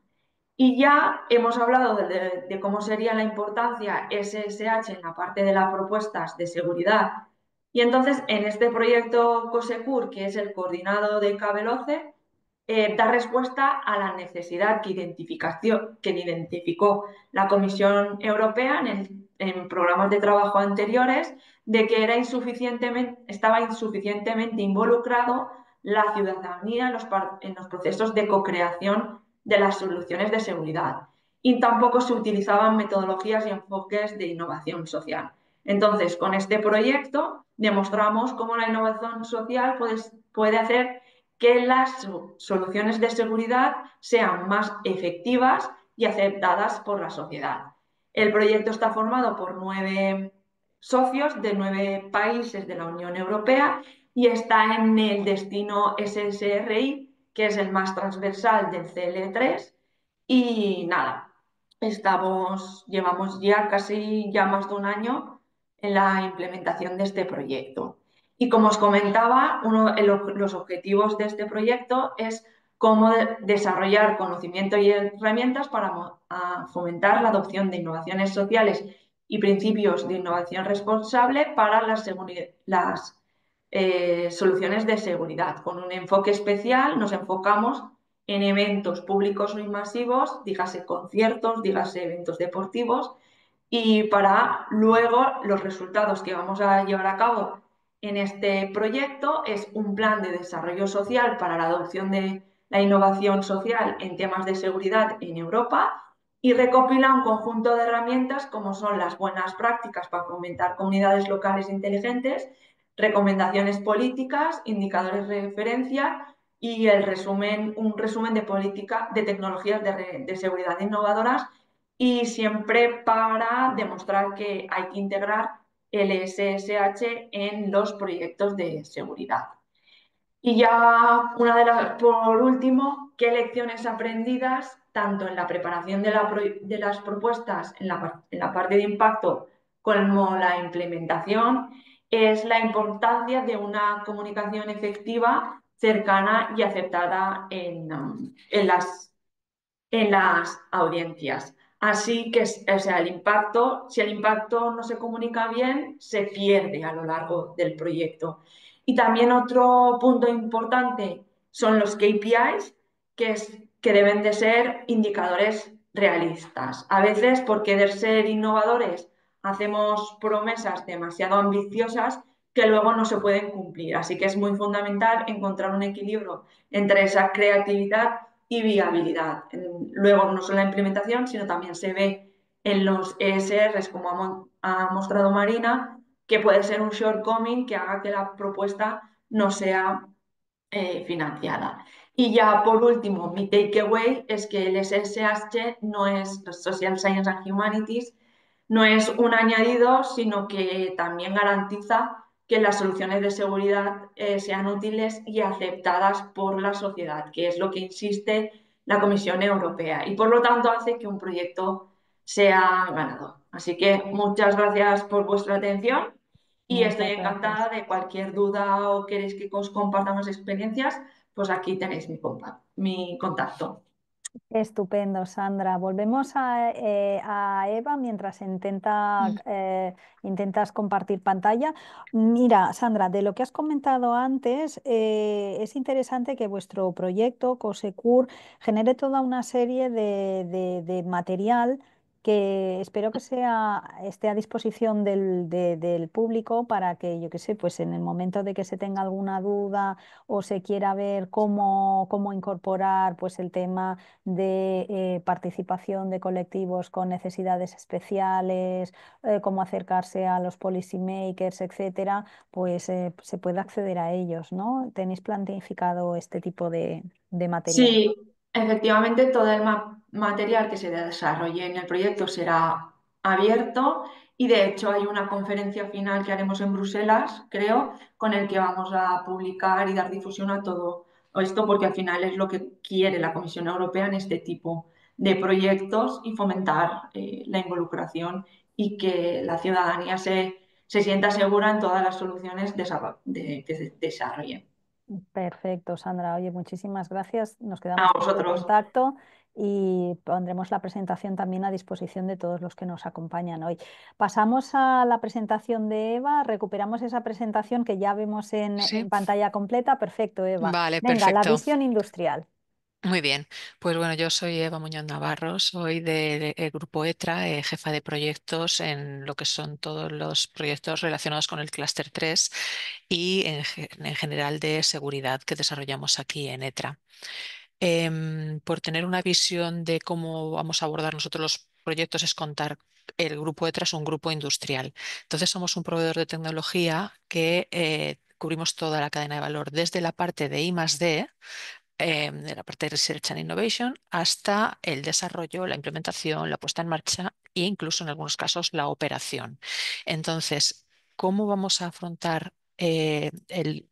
Y ya hemos hablado de cómo sería la importancia SSH en la parte de las propuestas de seguridad. Y entonces en este proyecto COSECUR, que es el coordinado de Cabeloce, da respuesta a la necesidad que identificó la Comisión Europea en programas de trabajo anteriores de que estaba insuficientemente involucrado la ciudadanía en los procesos de co-creación de las soluciones de seguridad y tampoco se utilizaban metodologías y enfoques de innovación social. Entonces, con este proyecto demostramos cómo la innovación social puede hacer que las soluciones de seguridad sean más efectivas y aceptadas por la sociedad. El proyecto está formado por 9 socios de 9 países de la Unión Europea y está en el destino SSRI, que es el más transversal del CL3. Y nada, llevamos ya más de un año en la implementación de este proyecto. Y como os comentaba, los objetivos de este proyecto es cómo desarrollar conocimiento y herramientas para fomentar la adopción de innovaciones sociales y principios de innovación responsable para las soluciones de seguridad. Con un enfoque especial nos enfocamos en eventos públicos y masivos, dígase conciertos, dígase eventos deportivos, y para luego los resultados que vamos a llevar a cabo en este proyecto es un plan de desarrollo social para la adopción de la innovación social en temas de seguridad en Europa y recopila un conjunto de herramientas como son las buenas prácticas para fomentar comunidades locales inteligentes, recomendaciones políticas, indicadores de referencia y un resumen de tecnologías de seguridad innovadoras y siempre para demostrar que hay que integrar el SSH en los proyectos de seguridad. Y ya por último, ¿qué lecciones aprendidas tanto en la preparación de las propuestas en la parte de impacto como la implementación? Es la importancia de una comunicación efectiva, cercana y aceptada en las audiencias. Así que, o sea, si el impacto no se comunica bien, se pierde a lo largo del proyecto. Y también otro punto importante son los KPIs, que deben de ser indicadores realistas. A veces, por querer ser innovadores, hacemos promesas demasiado ambiciosas que luego no se pueden cumplir. Así que es muy fundamental encontrar un equilibrio entre esa creatividad y viabilidad. Luego, no solo la implementación, sino también se ve en los ESRs, como ha mostrado Marina, que puede ser un shortcoming que haga que la propuesta no sea financiada. Y ya por último, mi takeaway es que el SSH no es Social Science and Humanities, no es un añadido, sino que también garantiza que las soluciones de seguridad sean útiles y aceptadas por la sociedad, que es lo que insiste la Comisión Europea, y por lo tanto hace que un proyecto sea ganador. Así que muchas gracias por vuestra atención y estoy Muchas gracias. encantada de cualquier duda o queréis que os comparta más experiencias, pues aquí tenéis mi contacto. Estupendo, Sandra. Volvemos a Eva mientras intentas compartir pantalla. Mira, Sandra, de lo que has comentado antes, es interesante que vuestro proyecto, COSECUR, genere toda una serie de material que espero que esté a disposición del público para que, yo qué sé, pues en el momento de que se tenga alguna duda o se quiera ver cómo incorporar pues el tema de participación de colectivos con necesidades especiales, cómo acercarse a los policymakers, etcétera, pues se puede acceder a ellos, ¿no? ¿Tenéis planificado este tipo de material? Sí, efectivamente, todo el material que se desarrolle en el proyecto será abierto y de hecho hay una conferencia final que haremos en Bruselas, creo, con el que vamos a publicar y dar difusión a todo esto porque al final es lo que quiere la Comisión Europea en este tipo de proyectos y fomentar la involucración y que la ciudadanía se sienta segura en todas las soluciones que se desarrollen. Perfecto, Sandra. Oye, muchísimas gracias. Nos A quedamos en vosotros. contacto y pondremos la presentación también a disposición de todos los que nos acompañan hoy. Pasamos a la presentación de Eva. Recuperamos esa presentación que ya vemos Sí, en pantalla completa. Perfecto, Eva. vale, Venga, la perfecto. visión industrial. Muy bien, pues bueno, yo soy Eva Muñoz Navarro, soy del grupo ETRA, jefa de proyectos en lo que son todos los proyectos relacionados con el clúster 3 y en general de seguridad que desarrollamos aquí en ETRA. Por tener una visión de cómo vamos a abordar nosotros los proyectos es contar. El grupo ETRA es un grupo industrial. Entonces somos un proveedor de tecnología que cubrimos toda la cadena de valor, desde la parte de I+D, de la parte de Research and Innovation, hasta el desarrollo, la implementación, la puesta en marcha e incluso en algunos casos la operación. Entonces, ¿cómo vamos a afrontar el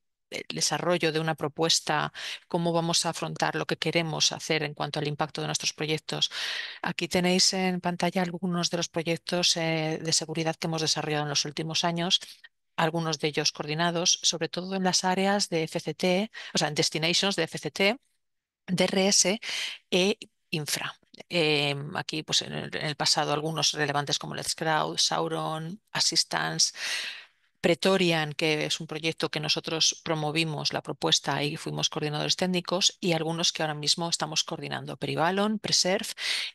desarrollo de una propuesta? ¿Cómo vamos a afrontar lo que queremos hacer en cuanto al impacto de nuestros proyectos? Aquí tenéis en pantalla algunos de los proyectos de seguridad que hemos desarrollado en los últimos años, algunos de ellos coordinados, sobre todo en las áreas de FCT, o sea, en destinations de FCT, DRS e infra. Aquí, pues en el pasado, algunos relevantes como Let's Crowd, Sauron, Assistance, Pretorian, que es un proyecto que nosotros promovimos la propuesta y fuimos coordinadores técnicos, y algunos que ahora mismo estamos coordinando, Perivalon, Preserve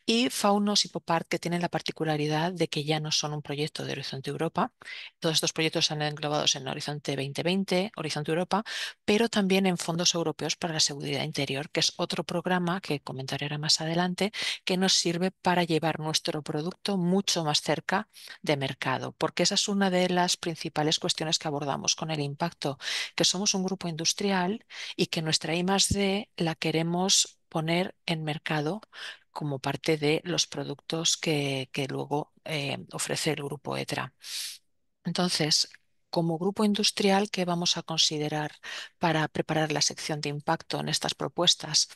y Faunos y Popart, que tienen la particularidad de que ya no son un proyecto de Horizonte Europa. Todos estos proyectos están englobados en Horizonte 2020, Horizonte Europa, pero también en fondos europeos para la seguridad interior, que es otro programa que comentaré ahora más adelante, que nos sirve para llevar nuestro producto mucho más cerca de mercado, porque esa es una de las principales cuestiones que abordamos con el impacto, que somos un grupo industrial y que nuestra I+D la queremos poner en mercado como parte de los productos que luego ofrece el grupo ETRA. Entonces, como grupo industrial, ¿qué vamos a considerar para preparar la sección de impacto en estas propuestas?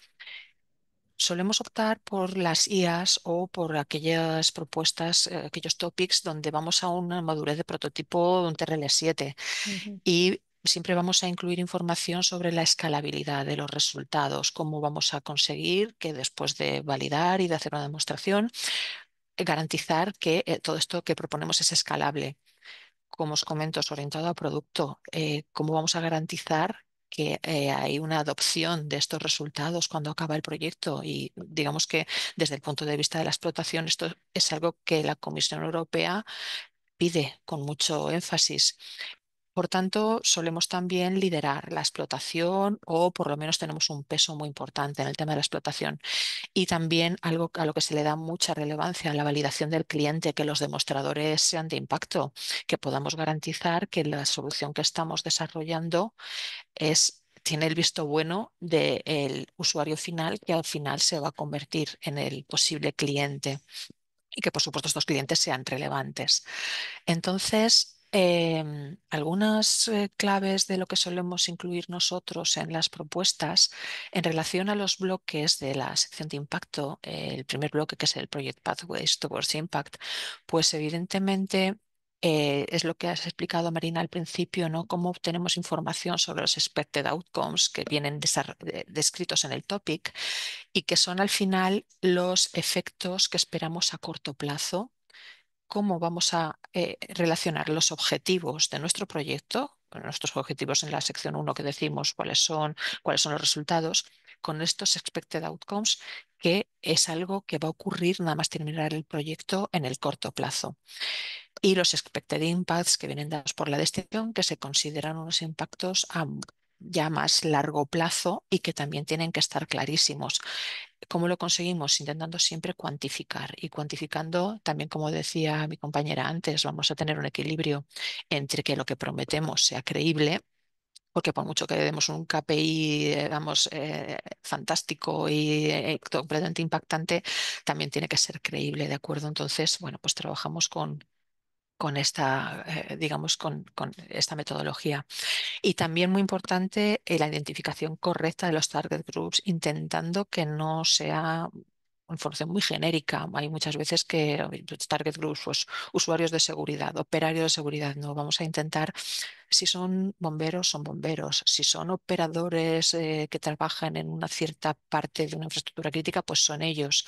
Solemos optar por las IAs o por aquellas propuestas, aquellos topics donde vamos a una madurez de prototipo de un TRL7 Ujú. y siempre vamos a incluir información sobre la escalabilidad de los resultados, cómo vamos a conseguir que después de validar y de hacer una demostración, garantizar que todo esto que proponemos es escalable. como os comento, es orientado a producto. ¿Cómo vamos a garantizar que hay una adopción de estos resultados cuando acaba el proyecto? Y digamos que desde el punto de vista de la explotación, esto es algo que la Comisión Europea pide con mucho énfasis. Por tanto, solemos también liderar la explotación o por lo menos tenemos un peso muy importante en el tema de la explotación. Y también algo a lo que se le da mucha relevancia, la validación del cliente, que los demostradores sean de impacto, que podamos garantizar que la solución que estamos desarrollando tiene el visto bueno del usuario final, que al final se va a convertir en el posible cliente y que por supuesto estos clientes sean relevantes. Entonces, algunas claves de lo que solemos incluir nosotros en las propuestas en relación a los bloques de la sección de impacto, el primer bloque que es el Project Pathways Towards Impact, pues evidentemente es lo que has explicado, Marina, al principio, ¿no? Cómo obtenemos información sobre los expected outcomes que vienen descritos en el topic y que son al final los efectos que esperamos a corto plazo, cómo vamos a relacionar los objetivos de nuestro proyecto, bueno, nuestros objetivos en la sección 1 que decimos cuáles son los resultados, con estos expected outcomes, que es algo que va a ocurrir nada más terminar el proyecto en el corto plazo. Y los expected impacts que vienen dados por la descripción, que se consideran unos impactos a ya más largo plazo y que también tienen que estar clarísimos. ¿Cómo lo conseguimos? Intentando siempre cuantificar y cuantificando también, como decía mi compañera antes, vamos a tener un equilibrio entre que lo que prometemos sea creíble, porque por mucho que demos un KPI, fantástico y completamente impactante, también tiene que ser creíble, ¿de acuerdo? Entonces, bueno, pues trabajamos con esta, digamos, con esta metodología. Y también muy importante la identificación correcta de los target groups, intentando que no sea información muy genérica. Hay muchas veces que los target groups, pues usuarios de seguridad, operarios de seguridad, no. Vamos a intentar, si son bomberos, son bomberos. Si son operadores que trabajan en una cierta parte de una infraestructura crítica, pues son ellos.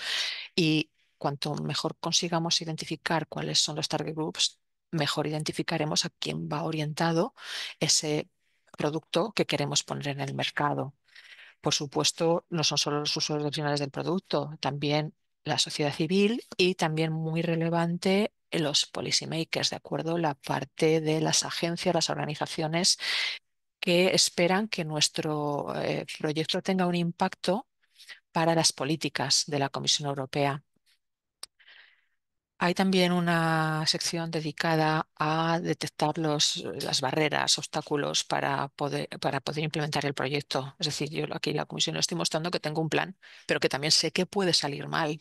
Y cuanto mejor consigamos identificar cuáles son los target groups, mejor identificaremos a quién va orientado ese producto que queremos poner en el mercado. Por supuesto, no son solo los usuarios finales del producto, también la sociedad civil y también muy relevante los policymakers, ¿de acuerdo? La parte de las agencias, las organizaciones que esperan que nuestro proyecto tenga un impacto para las políticas de la Comisión Europea. Hay también una sección dedicada a detectar las barreras, obstáculos para poder implementar el proyecto. Es decir, yo aquí la comisión estoy mostrando que tengo un plan, pero que también sé que puede salir mal.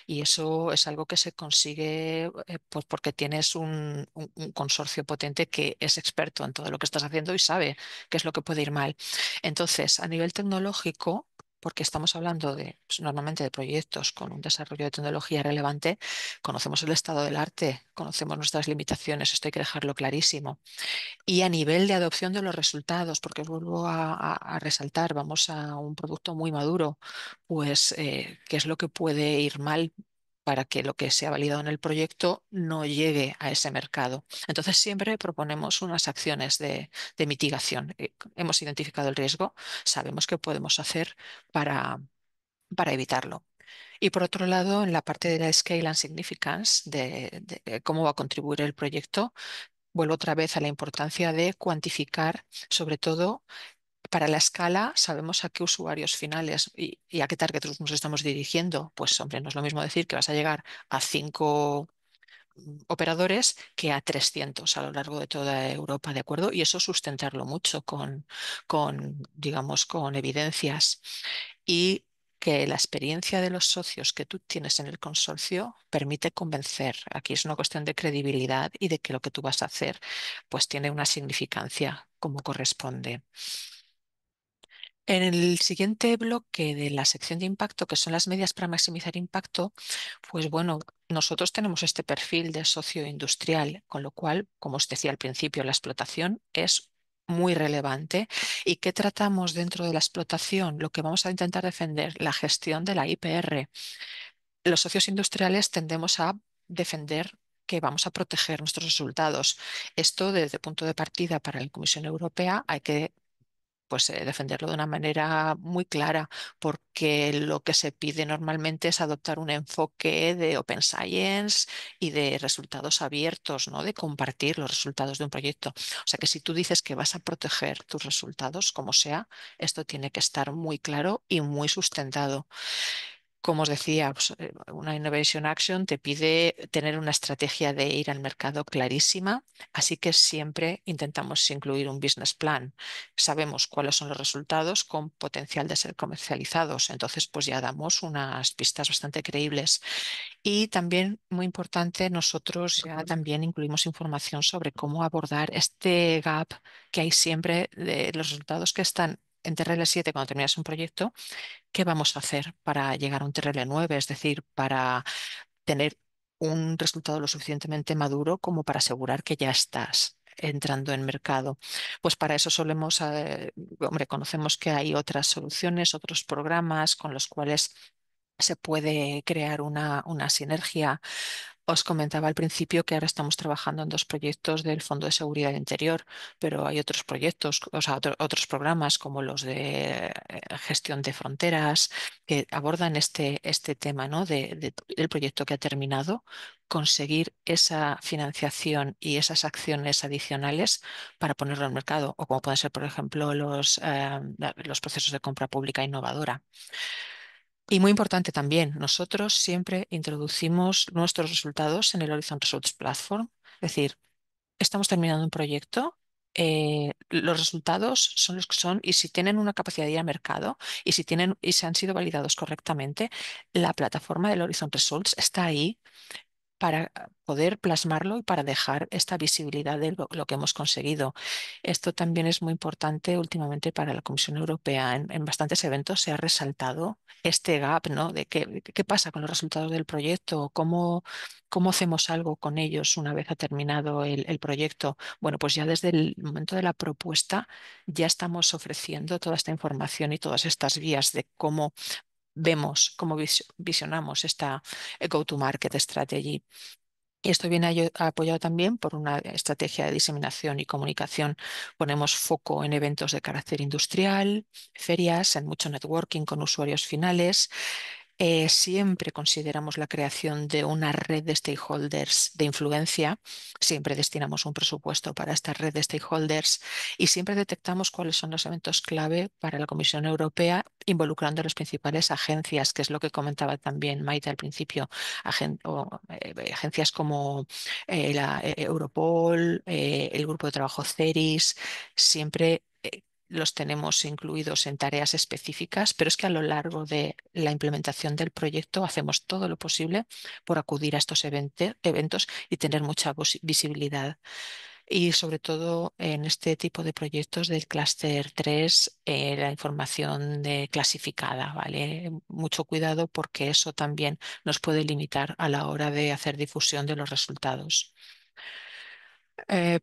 Y eso es algo que se consigue pues porque tienes un consorcio potente que es experto en todo lo que estás haciendo y sabe qué es lo que puede ir mal. Entonces, a nivel tecnológico, porque estamos hablando pues, normalmente de proyectos con un desarrollo de tecnología relevante, conocemos el estado del arte, conocemos nuestras limitaciones, esto hay que dejarlo clarísimo. Y a nivel de adopción de los resultados, porque os vuelvo a resaltar, vamos a un producto muy maduro, pues qué es lo que puede ir mal para que lo que se ha validado en el proyecto no llegue a ese mercado. Entonces siempre proponemos unas acciones de mitigación. Hemos identificado el riesgo, sabemos qué podemos hacer para, para evitarlo. Y por otro lado, en la parte de la scale and significance, de cómo va a contribuir el proyecto, vuelvo otra vez a la importancia de cuantificar, sobre todo para la escala, sabemos a qué usuarios finales y a qué target group nos estamos dirigiendo. Pues hombre, no es lo mismo decir que vas a llegar a 5 operadores que a 300 a lo largo de toda Europa, ¿de acuerdo? Y eso sustentarlo mucho digamos, con evidencias y que la experiencia de los socios que tú tienes en el consorcio permite convencer. Aquí es una cuestión de credibilidad y de que lo que tú vas a hacer pues tiene una significancia como corresponde. En el siguiente bloque de la sección de impacto, que son las medidas para maximizar impacto, pues bueno, nosotros tenemos este perfil de socio industrial, con lo cual, como os decía al principio, la explotación es muy relevante. ¿Y qué tratamos dentro de la explotación? Lo que vamos a intentar defender, la gestión de la IPR. Los socios industriales tendemos a defender que vamos a proteger nuestros resultados. Esto, desde el punto de partida para la Comisión Europea, hay que defenderlo de una manera muy clara, porque lo que se pide normalmente es adoptar un enfoque de Open Science y de resultados abiertos, ¿no? De compartir los resultados de un proyecto. O sea que si tú dices que vas a proteger tus resultados, como sea, esto tiene que estar muy claro y muy sustentado. Como os decía, una Innovation Action te pide tener una estrategia de ir al mercado clarísima, así que siempre intentamos incluir un business plan. Sabemos cuáles son los resultados con potencial de ser comercializados, entonces pues ya damos unas pistas bastante creíbles. Y también, muy importante, nosotros ya también incluimos información sobre cómo abordar este gap que hay siempre de los resultados que están en TRL7 cuando terminas un proyecto. ¿Qué vamos a hacer para llegar a un TRL9? Es decir, para tener un resultado lo suficientemente maduro como para asegurar que ya estás entrando en mercado. Pues para eso solemos, hombre, conocemos que hay otras soluciones, otros programas con los cuales se puede crear una sinergia. Os comentaba al principio que ahora estamos trabajando en dos proyectos del Fondo de Seguridad Interior, pero hay otros proyectos, o sea, otros programas como los de gestión de fronteras que abordan este tema, ¿no? Del proyecto que ha terminado, conseguir esa financiación y esas acciones adicionales para ponerlo en mercado, o como pueden ser, por ejemplo, los procesos de compra pública innovadora. Y muy importante también, nosotros siempre introducimos nuestros resultados en el Horizon Results Platform. Es decir, estamos terminando un proyecto, los resultados son los que son, y si tienen una capacidad de ir al mercado y si tienen y se han sido validados correctamente, la plataforma del Horizon Results está ahí para poder plasmarlo y para dejar esta visibilidad de lo que hemos conseguido. Esto también es muy importante últimamente para la Comisión Europea. En bastantes eventos se ha resaltado este gap, ¿no? De qué pasa con los resultados del proyecto, cómo hacemos algo con ellos una vez ha terminado el proyecto. Bueno, pues ya desde el momento de la propuesta ya estamos ofreciendo toda esta información y todas estas vías de cómo vemos, cómo visionamos esta go-to-market strategy. Y esto viene apoyado también por una estrategia de diseminación y comunicación. Ponemos foco en eventos de carácter industrial, ferias, en mucho networking con usuarios finales. Siempre consideramos la creación de una red de stakeholders de influencia. Siempre destinamos un presupuesto para esta red de stakeholders y siempre detectamos cuáles son los eventos clave para la Comisión Europea, involucrando a las principales agencias, que es lo que comentaba también Maite al principio. Agencias como Europol, el grupo de trabajo CERIS, siempre los tenemos incluidos en tareas específicas, pero es que a lo largo de la implementación del proyecto hacemos todo lo posible por acudir a estos eventos y tener mucha visibilidad. Y sobre todo en este tipo de proyectos del clúster 3, la información clasificada, ¿vale? Mucho cuidado porque eso también nos puede limitar a la hora de hacer difusión de los resultados.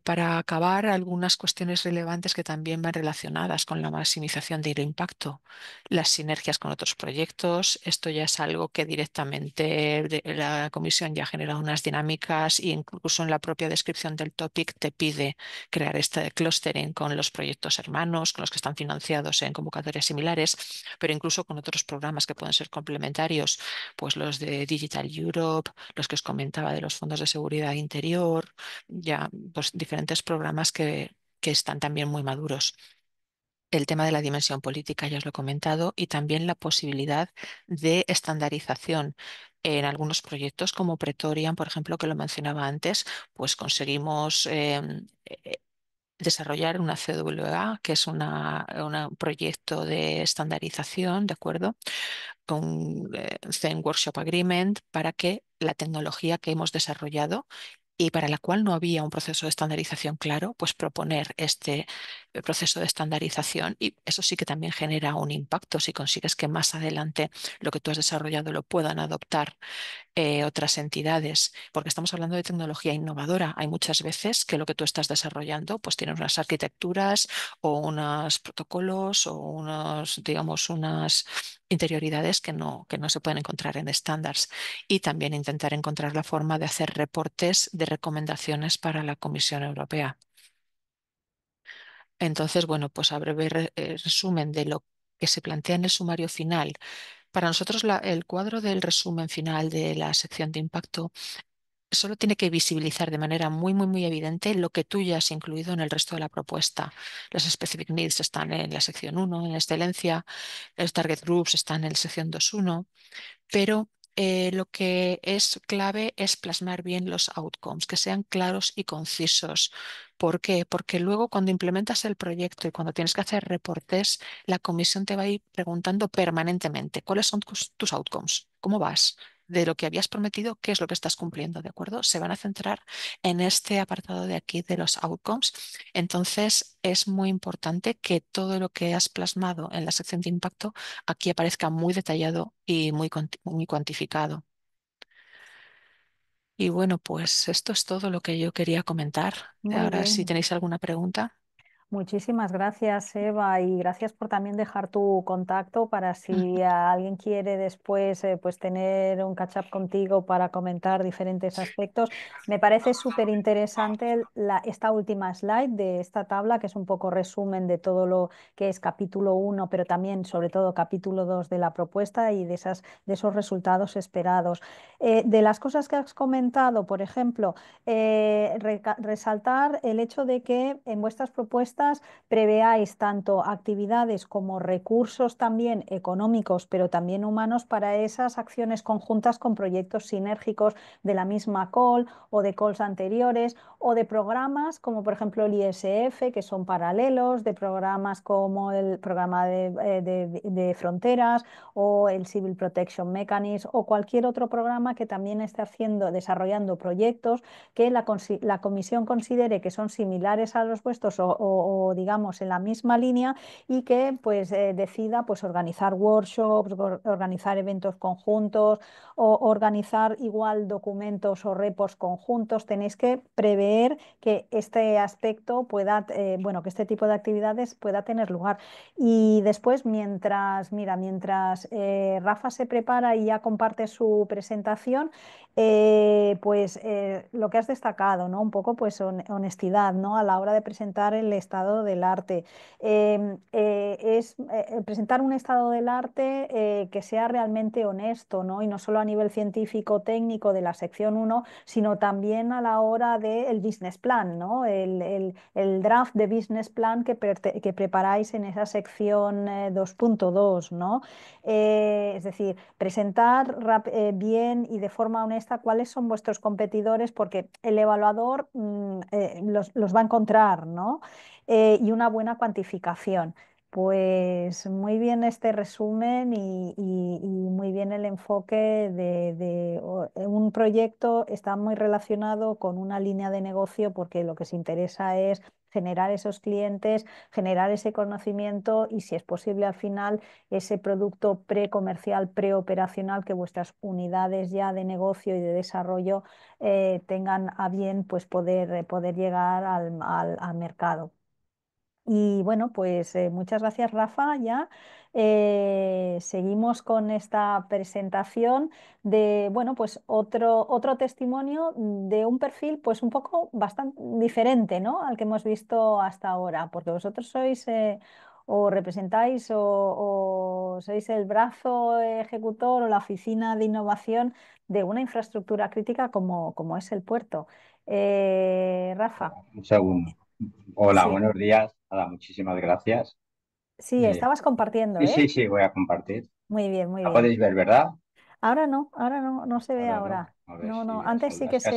Para acabar, algunas cuestiones relevantes que también van relacionadas con la maximización del impacto, las sinergias con otros proyectos. Esto ya es algo que directamente la comisión ya ha generado unas dinámicas e incluso en la propia descripción del topic te pide crear este clustering con los proyectos hermanos, con los que están financiados en convocatorias similares, pero incluso con otros programas que pueden ser complementarios, pues los de Digital Europe, los que os comentaba de los fondos de seguridad interior, ya pues diferentes programas que están también muy maduros. El tema de la dimensión política ya os lo he comentado y también la posibilidad de estandarización. En algunos proyectos como Pretorian, por ejemplo, que lo mencionaba antes, pues conseguimos desarrollar una CWA, que es un proyecto de estandarización, ¿de acuerdo? Con Zen Workshop Agreement para que la tecnología que hemos desarrollado y para la cual no había un proceso de estandarización claro, pues proponer este proceso de estandarización, y eso sí que también genera un impacto si consigues que más adelante lo que tú has desarrollado lo puedan adoptar otras entidades, porque estamos hablando de tecnología innovadora. Hay muchas veces que lo que tú estás desarrollando pues tiene unas arquitecturas o unos protocolos o unos, digamos, unas interioridades que no se pueden encontrar en estándares, y también intentar encontrar la forma de hacer reportes de recomendaciones para la Comisión Europea. Entonces, bueno, pues a breve resumen de lo que se plantea en el sumario final. Para nosotros el cuadro del resumen final de la sección de impacto solo tiene que visibilizar de manera muy evidente lo que tú ya has incluido en el resto de la propuesta. Las specific needs están en la sección 1, en excelencia, los target groups están en la sección 2.1, pero lo que es clave es plasmar bien los outcomes, que sean claros y concisos. ¿Por qué? Porque luego cuando implementas el proyecto y cuando tienes que hacer reportes, la comisión te va a ir preguntando permanentemente cuáles son tus outcomes, cómo vas, de lo que habías prometido, qué es lo que estás cumpliendo, ¿de acuerdo? Se van a centrar en este apartado de aquí de los outcomes. Entonces, es muy importante que todo lo que has plasmado en la sección de impacto aquí aparezca muy detallado y muy cuantificado. Y bueno, pues esto es todo lo que yo quería comentar. Muy Ahora, si bien. tenéis alguna pregunta. Muchísimas gracias, Eva, y gracias por también dejar tu contacto para si alguien quiere después pues tener un catch up contigo para comentar diferentes aspectos. Me parece súper interesante esta última slide de esta tabla, que es un poco resumen de todo lo que es capítulo 1, pero también sobre todo capítulo 2 de la propuesta y de esos resultados esperados. De las cosas que has comentado, por ejemplo, resaltar el hecho de que en vuestras propuestas preveáis tanto actividades como recursos también económicos, pero también humanos para esas acciones conjuntas con proyectos sinérgicos de la misma call o de calls anteriores o de programas como por ejemplo el ISF, que son paralelos, de programas como el programa de fronteras o el Civil Protection Mechanism o cualquier otro programa que también esté desarrollando proyectos que la comisión considere que son similares a los vuestros o, digamos en la misma línea y que pues decida pues organizar workshops, organizar eventos conjuntos o organizar igual documentos o repos conjuntos. Tenéis que prever que este aspecto pueda, bueno, que este tipo de actividades pueda tener lugar. Y después, mientras Rafa se prepara y ya comparte su presentación, pues lo que has destacado, ¿no? Un poco pues honestidad, ¿no? A la hora de presentar el estado del arte. Presentar un estado del arte que sea realmente honesto, ¿no? Y no solo a nivel científico, técnico de la sección 1, sino también a la hora del business plan, ¿no? El draft de business plan que preparáis en esa sección 2.2, ¿no? Es decir, presentar bien y de forma honesta cuáles son vuestros competidores, porque el evaluador los va a encontrar, ¿no? Y una buena cuantificación. Pues muy bien este resumen y muy bien el enfoque un proyecto está muy relacionado con una línea de negocio porque lo que se interesa es generar esos clientes, generar ese conocimiento y si es posible al final ese producto precomercial, preoperacional que vuestras unidades ya de negocio y de desarrollo tengan a bien pues poder llegar al mercado. Y bueno, pues muchas gracias, Rafa. Ya seguimos con esta presentación de, bueno, pues otro testimonio de un perfil, pues un poco bastante diferente, ¿no? Al que hemos visto hasta ahora, porque vosotros sois o representáis o sois el brazo ejecutor o la oficina de innovación de una infraestructura crítica como es el puerto. Rafa, Un segundo. Hola, sí. buenos días. Nada, muchísimas gracias. Sí, estabas compartiendo, Sí, ¿eh? sí, sí, voy a compartir. Muy bien, muy La bien. podéis ver, ¿verdad? Ahora no, no se ve Ahora no. ahora. A ver No, no, si antes sí es que que se, ha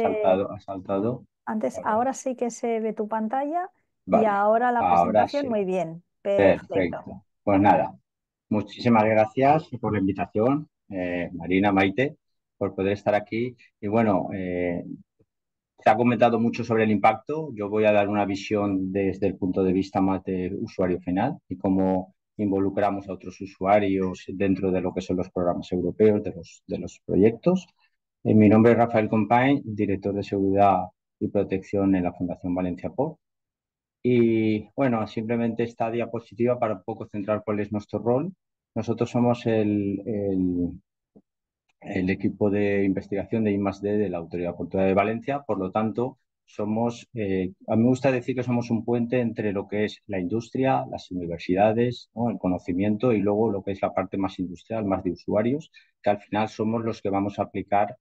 saltado. Ahora. ahora sí que se ve tu pantalla y Vale, ahora la ahora presentación, sí. muy bien. Perfecto. Perfecto. Pues nada, muchísimas gracias por la invitación, Marina, Maite, por poder estar aquí. Y bueno, Se ha comentado mucho sobre el impacto. Yo voy a dar una visión desde el punto de vista más del usuario final y cómo involucramos a otros usuarios dentro de lo que son los programas europeos, de los proyectos. Mi nombre es Rafael Compain, director de seguridad y protección en la Fundación Valencia POR. Y bueno, simplemente esta diapositiva para un poco centrar cuál es nuestro rol. Nosotros somos el equipo de investigación de I+D de la Autoridad Portuaria de Valencia. Por lo tanto, a mí me gusta decir que somos un puente entre lo que es la industria, las universidades, ¿no? El conocimiento y luego lo que es la parte más industrial, más de usuarios, que al final somos los que vamos a aplicar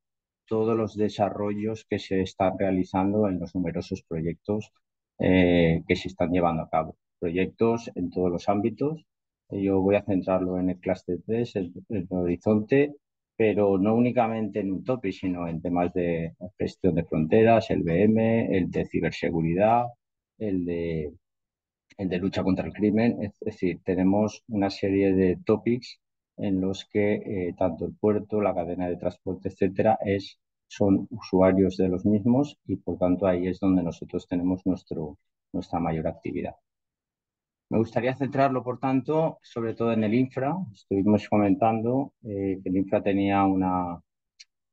todos los desarrollos que se están realizando en los numerosos proyectos que se están llevando a cabo. Proyectos en todos los ámbitos. Yo voy a centrarlo en el clúster 3, el horizonte, pero no únicamente en un topic, sino en temas de gestión de fronteras, el VM, el de ciberseguridad, el de, el de lucha contra el crimen. Es decir, tenemos una serie de topics en los que tanto el puerto, la cadena de transporte, etcétera, son usuarios de los mismos y por tanto ahí es donde nosotros tenemos nuestra mayor actividad. Me gustaría centrarlo, por tanto, sobre todo en el infra. Estuvimos comentando que el infra tenía una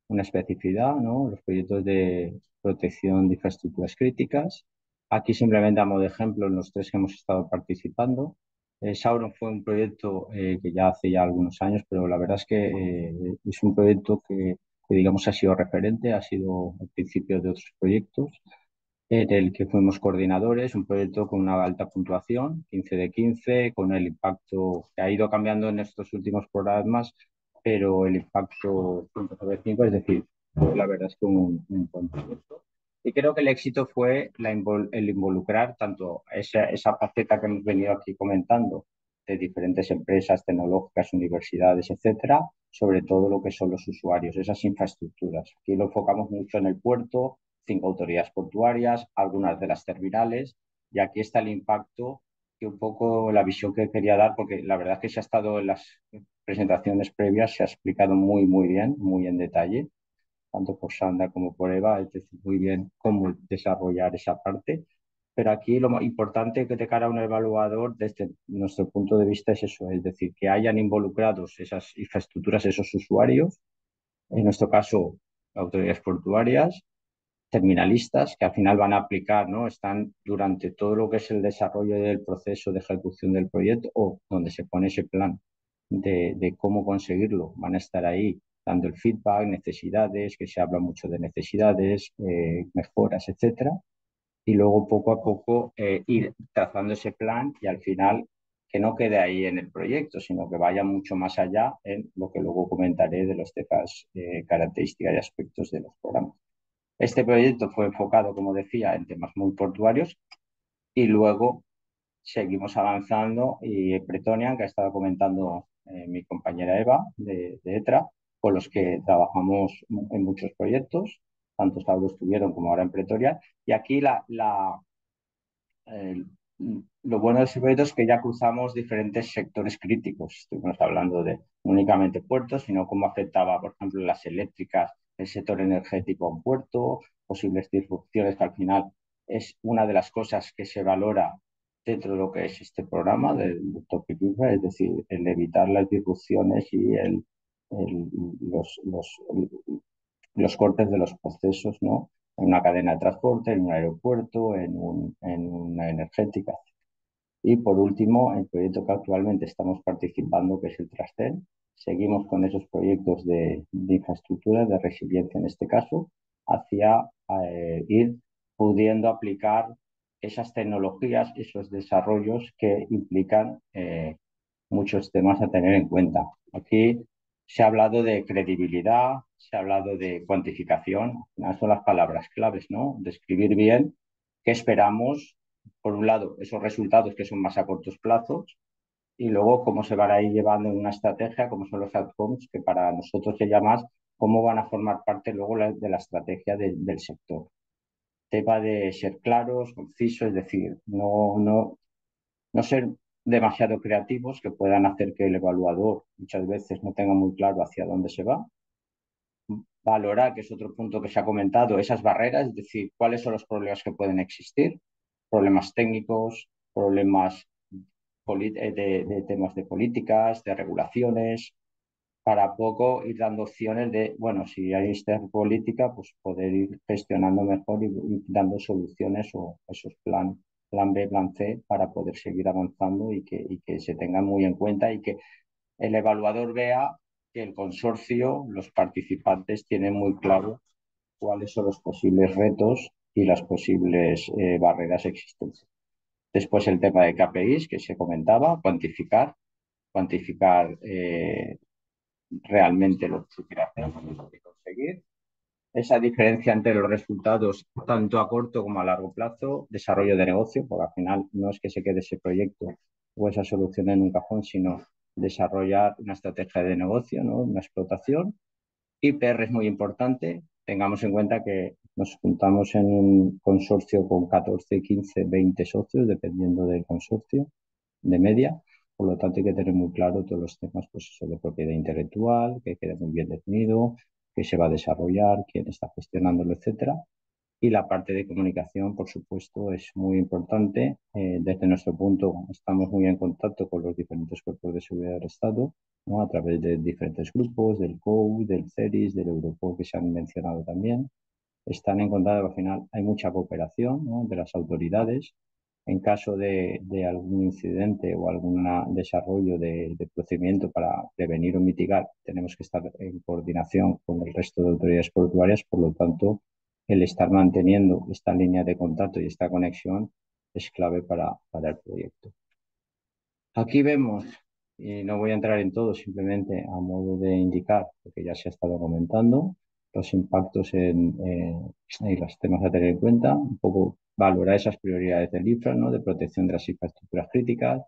especificidad, ¿no? Los proyectos de protección de infraestructuras críticas. Aquí simplemente a modo de ejemplo, en los tres que hemos estado participando. Sauron fue un proyecto que ya hace ya algunos años, pero la verdad es que es un proyecto que, digamos, ha sido referente, ha sido el principio de otros proyectos en el que fuimos coordinadores, un proyecto con una alta puntuación, 15 de 15, con el impacto que ha ido cambiando en estos últimos programas, pero el impacto 5 sobre 5, es decir, la verdad es que un buen proyecto. Y creo que el éxito fue el involucrar tanto esa faceta que hemos venido aquí comentando de diferentes empresas tecnológicas, universidades, etcétera, sobre todo lo que son los usuarios, esas infraestructuras. Aquí lo enfocamos mucho en el puerto, 5 autoridades portuarias, algunas de las terminales, y aquí está el impacto y un poco la visión que quería dar, porque la verdad es que se ha estado en las presentaciones previas, se ha explicado muy bien, muy en detalle, tanto por Sandra como por Eva, es decir, muy bien cómo desarrollar esa parte. Pero aquí lo más importante que de cara a un evaluador, desde nuestro punto de vista, es eso, es decir, que hayan involucrados esas infraestructuras, esos usuarios, en nuestro caso, autoridades portuarias, terminalistas que al final van a aplicar, ¿no? Están durante todo lo que es el desarrollo del proceso de ejecución del proyecto o donde se pone ese plan de cómo conseguirlo. Van a estar ahí dando el feedback, necesidades, que se habla mucho de necesidades, mejoras, etcétera. Y luego poco a poco ir trazando ese plan y al final que no quede ahí en el proyecto, sino que vaya mucho más allá en lo que luego comentaré de las características y aspectos de los programas. Este proyecto fue enfocado, como decía, en temas muy portuarios y luego seguimos avanzando y Pretonian, que ha estado comentando mi compañera Eva de ETRA, con los que trabajamos en muchos proyectos, tanto Sauros estuvieron como ahora en Pretoria. Y aquí eh, lo bueno de este proyecto es que ya cruzamos diferentes sectores críticos. Estuvimos hablando de no únicamente puertos, sino cómo afectaba, por ejemplo, las eléctricas, el sector energético a un puerto, posibles disrupciones, que al final es una de las cosas que se valora dentro de lo que es este programa del Topic Infra, es decir, el evitar las disrupciones y el- los, los, los cortes de los procesos, ¿no? En una cadena de transporte, en un aeropuerto, en una energética. Y por último, el proyecto que actualmente estamos participando, que es el Trastel, seguimos con esos proyectos de infraestructura, de resiliencia en este caso, hacia ir pudiendo aplicar esas tecnologías, esos desarrollos que implican muchos temas a tener en cuenta. Aquí se ha hablado de credibilidad, se ha hablado de cuantificación, son las palabras claves, ¿no? Describir bien qué esperamos, por un lado, esos resultados que son más a cortos plazos, y luego cómo se van a ir llevando en una estrategia, cómo son los outcomes, que para nosotros sería más cómo van a formar parte luego de la estrategia del sector. Tema de ser claros, concisos, es decir, no ser demasiado creativos que puedan hacer que el evaluador muchas veces no tenga muy claro hacia dónde se va. valorar, que es otro punto que se ha comentado, esas barreras, es decir, cuáles son los problemas que pueden existir, problemas técnicos, problemas de temas de políticas, de regulaciones, para poco ir dando opciones de, bueno, si hay esta política, pues poder ir gestionando mejor y dando soluciones o esos plan B, plan C, para poder seguir avanzando y que se tengan muy en cuenta y que el evaluador vea que el consorcio, los participantes tienen muy claro cuáles son los posibles retos y las posibles barreras existentes. Después el tema de KPIs que se comentaba, cuantificar realmente lo que se quiere hacer y lo que conseguir. Esa diferencia entre los resultados tanto a corto como a largo plazo, desarrollo de negocio, porque al final no es que se quede ese proyecto o esa solución en un cajón, sino desarrollar una estrategia de negocio, ¿no? Una explotación. IPR es muy importante. Tengamos en cuenta que nos juntamos en un consorcio con 14, 15, 20 socios, dependiendo del consorcio de media. Por lo tanto, hay que tener muy claro todos los temas, pues eso, de propiedad intelectual, que quede muy bien definido, qué se va a desarrollar, quién está gestionándolo, etcétera. Y la parte de comunicación, por supuesto, es muy importante. Desde nuestro punto, estamos muy en contacto con los diferentes cuerpos de seguridad del Estado, ¿no? A través de diferentes grupos, del COU, del CERIS, del Europol, que se han mencionado también. Están en contacto, al final hay mucha cooperación, ¿no? De las autoridades. En caso de algún incidente o algún desarrollo de procedimiento para prevenir o mitigar, tenemos que estar en coordinación con el resto de autoridades portuarias. Por lo tanto, el estar manteniendo esta línea de contacto y esta conexión es clave para el proyecto. Aquí vemos, y no voy a entrar en todo, simplemente a modo de indicar, porque ya se ha estado comentando, los impactos en los temas a tener en cuenta, un poco valorar esas prioridades del infra, ¿no? De protección de las infraestructuras críticas,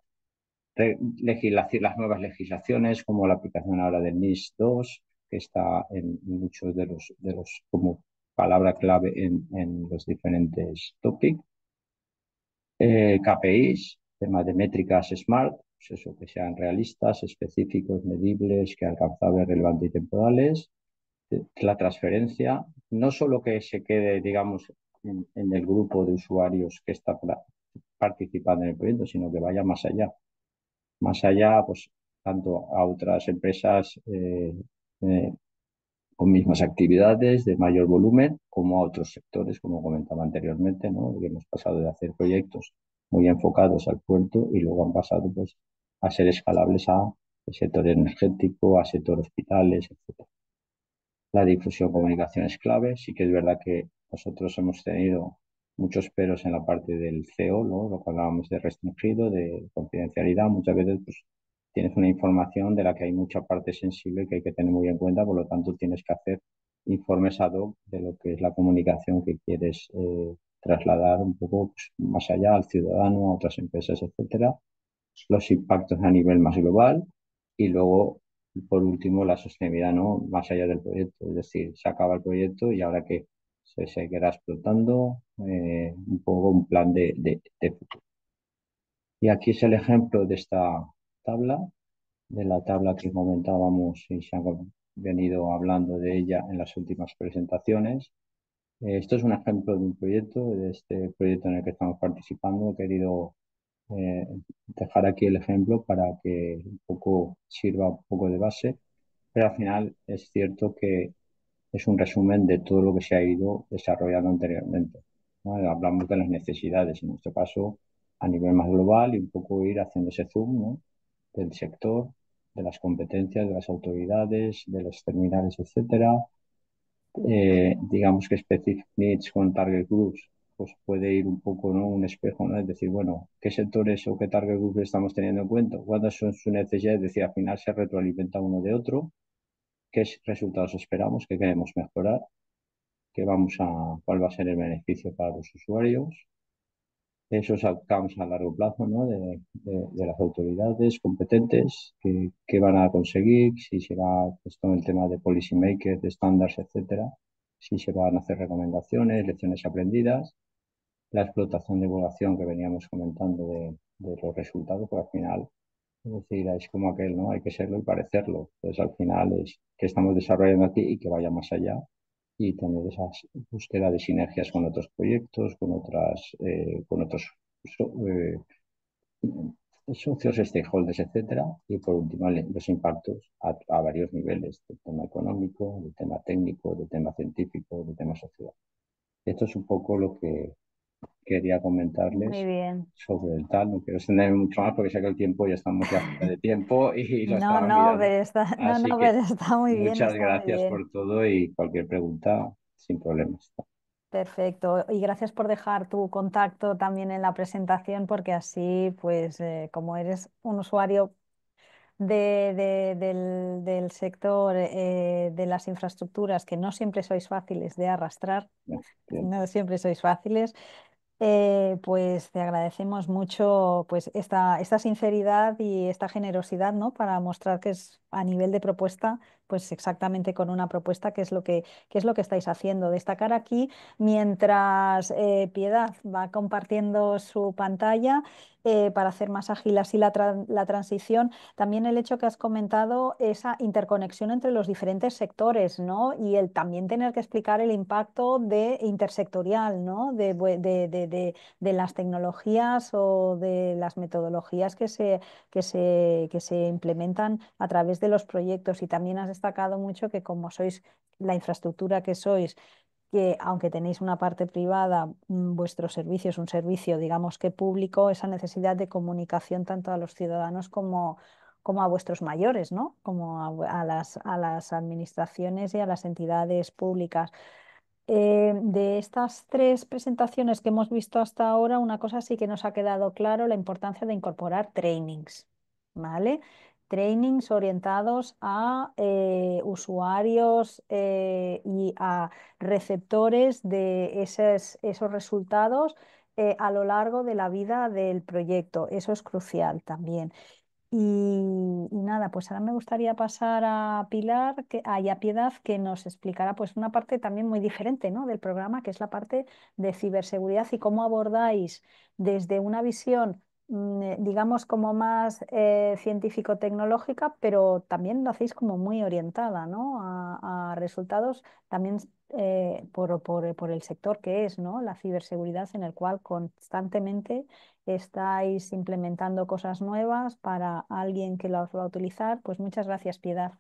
las nuevas legislaciones, como la aplicación ahora del NIS 2, que está en muchos de los como palabra clave en los diferentes topics. KPIs, temas de métricas SMART, pues eso, que sean realistas, específicos, medibles, que alcanzables, relevantes y temporales. La transferencia, no solo que se quede, digamos, en el grupo de usuarios que está participando en el proyecto, sino que vaya más allá. Más allá, pues, tanto a otras empresas eh, con mismas actividades de mayor volumen, como a otros sectores, como comentaba anteriormente, ¿no? Que hemos pasado de hacer proyectos muy enfocados al puerto y luego han pasado, pues, a ser escalables a sector energético, a sector hospitales, etc. La difusión comunicación es clave. Sí que es verdad que nosotros hemos tenido muchos peros en la parte del CEO, ¿no? Lo que hablábamos de restringido, de confidencialidad. Muchas veces pues, tienes una información de la que hay mucha parte sensible que hay que tener muy en cuenta, por lo tanto tienes que hacer informes ad hoc de lo que es la comunicación que quieres trasladar un poco pues, más allá al ciudadano, a otras empresas, etcétera. Los impactos a nivel más global y luego por último, la sostenibilidad, ¿no? Más allá del proyecto. Es decir, se acaba el proyecto y ahora que se seguirá explotando, un poco un plan de futuro. Y aquí es el ejemplo de esta tabla, de la tabla que comentábamos y se han venido hablando de ella en las últimas presentaciones. Esto es un ejemplo de un proyecto, de este proyecto en el que estamos participando. He querido eh, dejar aquí el ejemplo para que un poco sirva un poco de base, pero al final es cierto que es un resumen de todo lo que se ha ido desarrollando anteriormente, ¿no? Hablamos de las necesidades, en nuestro caso, a nivel más global y un poco ir haciendo ese zoom, ¿no? Del sector, de las competencias, de las autoridades, de los terminales, etcétera. Digamos que Specific Needs con Target Groups, pues puede ir un poco, ¿no? Un espejo, ¿no? Es decir, bueno, ¿qué sectores o qué Target Groups estamos teniendo en cuenta? ¿Cuáles son sus necesidades? Es decir, al final se retroalimenta uno de otro. ¿Qué resultados esperamos? ¿Qué queremos mejorar? ¿Cuál va a ser el beneficio para los usuarios? Esos outcomes a largo plazo, ¿no? De las autoridades competentes, que van a conseguir, si se va, pues, todo el tema de policy makers, de estándares, etcétera, si se van a hacer recomendaciones, lecciones aprendidas, la explotación de evaluación que veníamos comentando de los resultados, porque al final Es decir, es como aquel, ¿no? Hay que serlo y parecerlo. Entonces, al final es que estamos desarrollando aquí y que vaya más allá y tener esa búsqueda de sinergias con otros proyectos, con otros so- eh, socios, stakeholders, etcétera. Y por último, los impactos a varios niveles, del tema económico, del tema técnico, del tema científico, del tema social. Esto es un poco lo que quería Muy comentarles bien. sobre el tal. No quiero extenderme mucho más porque sé que el tiempo ya estamos ya fuera de tiempo y lo No, estaba no, mirando. pero está, no, Así no, que pero está muy bien, muchas está muy gracias bien. por todo y cualquier pregunta sin problemas. Perfecto. Y gracias por dejar tu contacto también en la presentación, porque así, pues, como eres un usuario del sector de las infraestructuras, que no siempre sois fáciles de arrastrar, Bien, bien. no siempre sois fáciles, pues te agradecemos mucho pues esta sinceridad y esta generosidad, ¿no? Para mostrar que es a nivel de propuesta, pues exactamente con una propuesta, qué es lo que estáis haciendo. Destacar aquí, mientras Piedad va compartiendo su pantalla, para hacer más ágil así la transición, también el hecho que has comentado, esa interconexión entre los diferentes sectores, ¿no? Y el también tener que explicar el impacto de intersectorial, ¿no? De las tecnologías o de las metodologías que se implementan a través de los proyectos. Y también has destacado mucho que como sois la infraestructura que sois, que aunque tenéis una parte privada, vuestro servicio es un servicio, digamos que público, esa necesidad de comunicación tanto a los ciudadanos como a vuestros mayores, ¿no? Como a las administraciones y a las entidades públicas. De estas tres presentaciones que hemos visto hasta ahora, una cosa sí que nos ha quedado claro, la importancia de incorporar trainings, ¿vale? Trainings orientados a usuarios y a receptores de esos resultados a lo largo de la vida del proyecto. Eso es crucial también. Y nada, pues ahora me gustaría pasar a Pilar y a Piedad, que nos explicará pues una parte también muy diferente, ¿no? Del programa, que es la parte de ciberseguridad y cómo abordáis desde una visión, digamos, como más científico-tecnológica, pero también lo hacéis como muy orientada, ¿no? A resultados también por el sector que es, ¿no? La ciberseguridad, en el cual constantemente estáis implementando cosas nuevas para alguien que las va a utilizar. Pues muchas gracias, Piedad.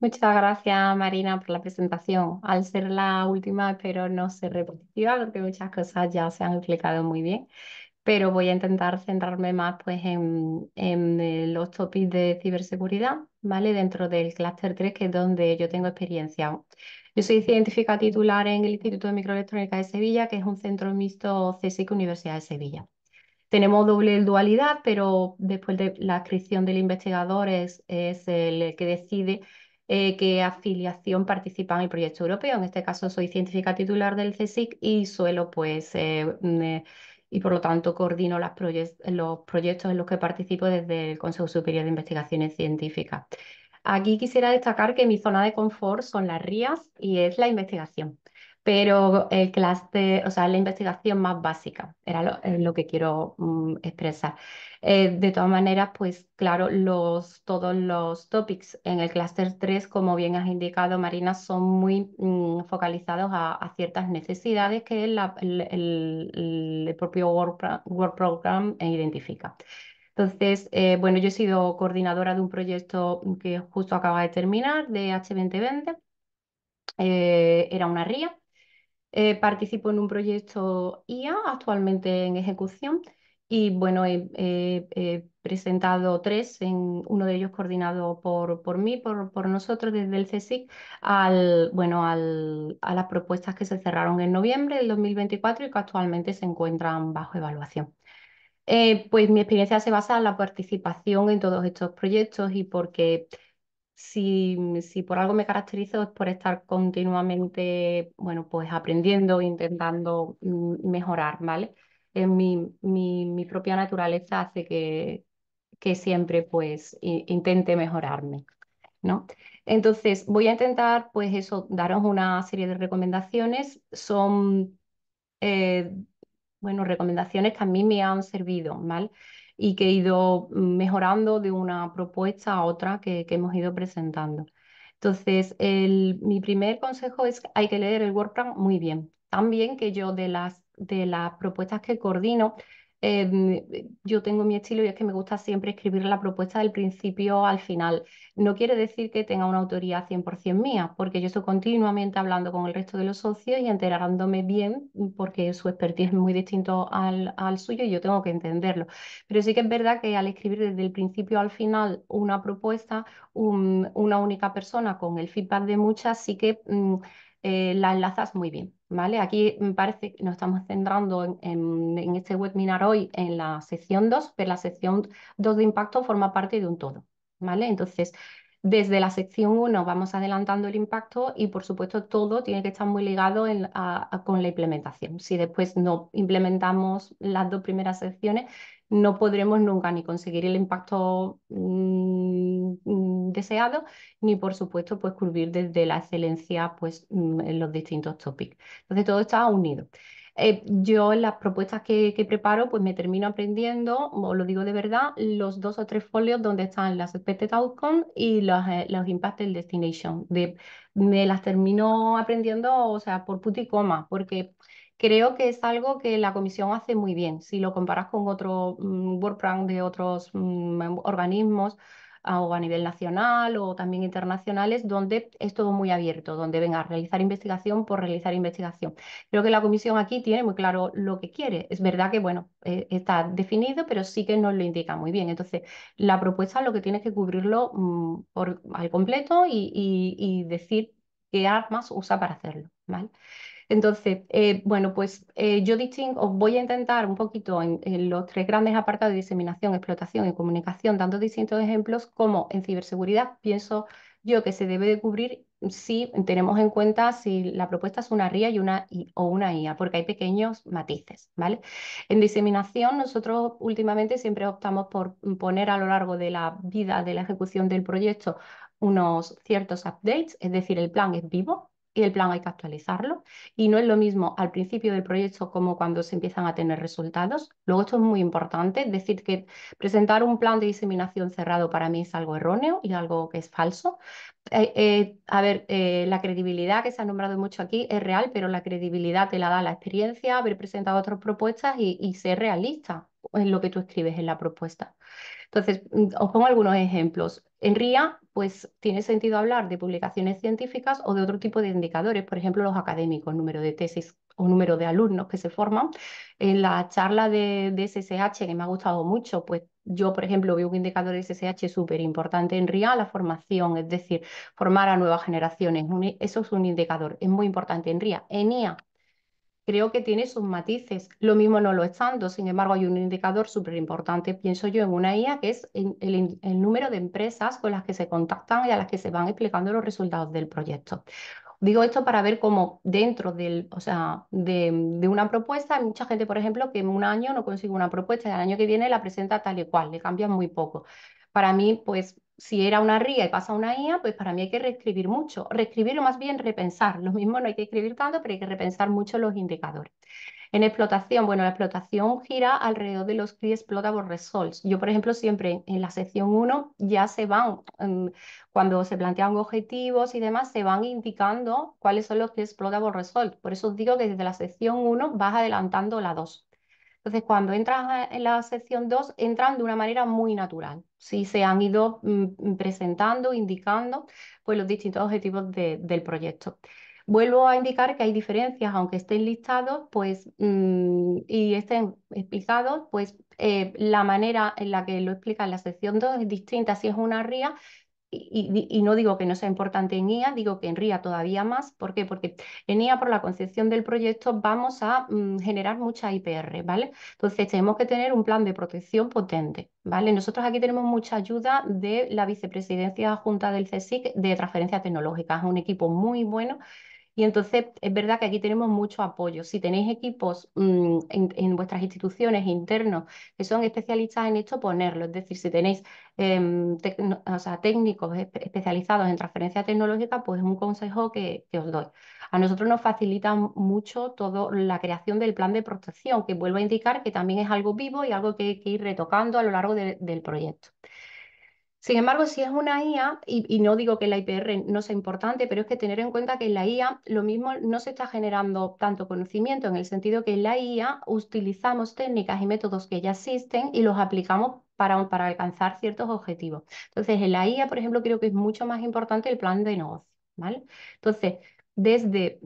Muchas gracias, Marina, por la presentación. Al ser la última, espero no ser repetitiva, porque muchas cosas ya se han explicado muy bien, pero voy a intentar centrarme más pues, en los topics de ciberseguridad, ¿vale? Dentro del clúster 3, que es donde yo tengo experiencia. Yo soy científica titular en el Instituto de Microelectrónica de Sevilla, que es un centro mixto CSIC Universidad de Sevilla. Tenemos doble dualidad, pero después de la adscripción del investigador es el que decide qué afiliación participa en el proyecto europeo. En este caso soy científica titular del CSIC y suelo, pues, y por lo tanto coordino los proyectos en los que participo desde el Consejo Superior de Investigaciones Científicas. Aquí quisiera destacar que mi zona de confort son las RIAs y es la investigación, pero el clúster, o sea, la investigación más básica, era lo que quiero expresar. De todas maneras, pues claro, todos los topics en el clúster 3, como bien has indicado, Marina, son muy focalizados a ciertas necesidades que el propio Work Program identifica. Entonces, bueno, yo he sido coordinadora de un proyecto que justo acaba de terminar, de H2020. Era una RIA. Participo en un proyecto IA actualmente en ejecución y bueno, he presentado tres, uno de ellos coordinado por mí, por nosotros desde el CSIC, bueno, a las propuestas que se cerraron en noviembre del 2024 y que actualmente se encuentran bajo evaluación. Pues mi experiencia se basa en la participación en todos estos proyectos y porque si por algo me caracterizo es por estar continuamente, bueno, pues aprendiendo, intentando mejorar, ¿vale? Mi propia naturaleza hace que siempre pues intente mejorarme, ¿no? Entonces voy a intentar pues eso, daros una serie de recomendaciones. Son bueno, recomendaciones que a mí me han servido, ¿vale? Y que he ido mejorando de una propuesta a otra que hemos ido presentando. Entonces, mi primer consejo es que hay que leer el WordPlan muy bien. También que yo de las propuestas que coordino, yo tengo mi estilo y es que me gusta siempre escribir la propuesta del principio al final. No quiere decir que tenga una autoría 100% mía, porque yo estoy continuamente hablando con el resto de los socios y enterándome bien, porque su expertise es muy distinto al suyo y yo tengo que entenderlo. Pero sí que es verdad que al escribir desde el principio al final una propuesta, una única persona con el feedback de muchas, sí que la enlazas muy bien, ¿vale? Aquí me parece que nos estamos centrando en este webinar hoy en la sección 2, pero la sección 2 de impacto forma parte de un todo, ¿vale? Entonces, desde la sección 1 vamos adelantando el impacto y, por supuesto, todo tiene que estar muy ligado con la implementación. Si después no implementamos las dos primeras secciones, no podremos nunca ni conseguir el impacto deseado, ni por supuesto pues cubrir desde la excelencia pues en los distintos topics. Entonces todo está unido. Yo en las propuestas que preparo pues me termino aprendiendo, os lo digo de verdad, los 2 o 3 folios donde están las expected outcomes y los impacted destination. Me las termino aprendiendo, o sea, por punto y coma, porque creo que es algo que la comisión hace muy bien. Si lo comparas con otro work plan de otros organismos o a nivel nacional o también internacionales, donde es todo muy abierto, donde venga a realizar investigación por realizar investigación. Creo que la comisión aquí tiene muy claro lo que quiere. Es verdad que, bueno, está definido, pero sí que nos lo indica muy bien. Entonces, la propuesta lo que tiene es que cubrirlo al completo y decir qué armas usa para hacerlo, ¿vale? Entonces, bueno, pues yo os voy a intentar un poquito en los 3 grandes apartados de diseminación, explotación y comunicación, dando distintos ejemplos, como en ciberseguridad pienso yo que se debe de cubrir si tenemos en cuenta si la propuesta es una RIA o una IA, porque hay pequeños matices, ¿vale? En diseminación, nosotros últimamente siempre optamos por poner a lo largo de la vida de la ejecución del proyecto unos ciertos updates, es decir, el plan es vivo y el plan hay que actualizarlo. Y no es lo mismo al principio del proyecto como cuando se empiezan a tener resultados. Luego esto es muy importante, es decir, que presentar un plan de diseminación cerrado para mí es algo erróneo y algo que es falso. A ver, la credibilidad que se ha nombrado mucho aquí es real, pero la credibilidad te la da la experiencia, haber presentado otras propuestas y ser realista en lo que tú escribes en la propuesta. Entonces, os pongo algunos ejemplos. En RIA, pues tiene sentido hablar de publicaciones científicas o de otro tipo de indicadores, por ejemplo, los académicos, número de tesis o número de alumnos que se forman. En la charla de SSH, que me ha gustado mucho, pues yo, por ejemplo, veo un indicador de SSH súper importante en RIA, la formación, es decir, formar a nuevas generaciones. Eso es un indicador, es muy importante en RIA. En IA, creo que tiene sus matices. Lo mismo no lo es tanto, sin embargo, hay un indicador súper importante, pienso yo, en una IA, que es el número de empresas con las que se contactan y a las que se van explicando los resultados del proyecto. Digo esto para ver cómo dentro o sea, de una propuesta hay mucha gente, por ejemplo, que en un año no consigue una propuesta y al año que viene la presenta tal y cual, le cambian muy poco. Para mí, pues, si era una RIA y pasa a una IA, pues para mí hay que reescribir mucho. Reescribir o más bien repensar. Lo mismo no hay que escribir tanto, pero hay que repensar mucho los indicadores. En explotación, bueno, la explotación gira alrededor de los Key Explotable Results. Yo, por ejemplo, siempre en la sección 1 ya se van, cuando se plantean objetivos y demás, se van indicando cuáles son los Key Explotable Results. Por eso os digo que desde la sección 1 vas adelantando la 2. Entonces, cuando entras en la sección 2, entran de una manera muy natural. Sí, se han ido presentando, indicando pues, los distintos objetivos del proyecto. Vuelvo a indicar que hay diferencias, aunque estén listados pues, y estén explicados, pues la manera en la que lo explica en la sección 2 es distinta si es una RIA y no digo que no sea importante en IA, digo que en RIA todavía más. ¿Por qué? Porque en IA, por la concepción del proyecto, vamos a generar mucha IPR, ¿vale? Entonces, tenemos que tener un plan de protección potente, ¿vale? Nosotros aquí tenemos mucha ayuda de la vicepresidencia junta del CSIC de transferencia tecnológica. Es un equipo muy bueno Y entonces es verdad que aquí tenemos mucho apoyo. Si tenéis equipos en vuestras instituciones internos que son especialistas en esto, ponerlo. Es decir, si tenéis o sea, técnicos especializados en transferencia tecnológica, pues es un consejo que os doy. A nosotros nos facilita mucho toda la creación del plan de protección, que vuelvo a indicar que también es algo vivo y algo que hay que ir retocando a lo largo del proyecto. Sin embargo, si es una IA, y no digo que la IPR no sea importante, pero es que tener en cuenta que en la IA lo mismo no se está generando tanto conocimiento en el sentido que en la IA utilizamos técnicas y métodos que ya existen y los aplicamos para alcanzar ciertos objetivos. Entonces, en la IA, por ejemplo, creo que es mucho más importante el plan de negocio, ¿vale? Entonces, desde,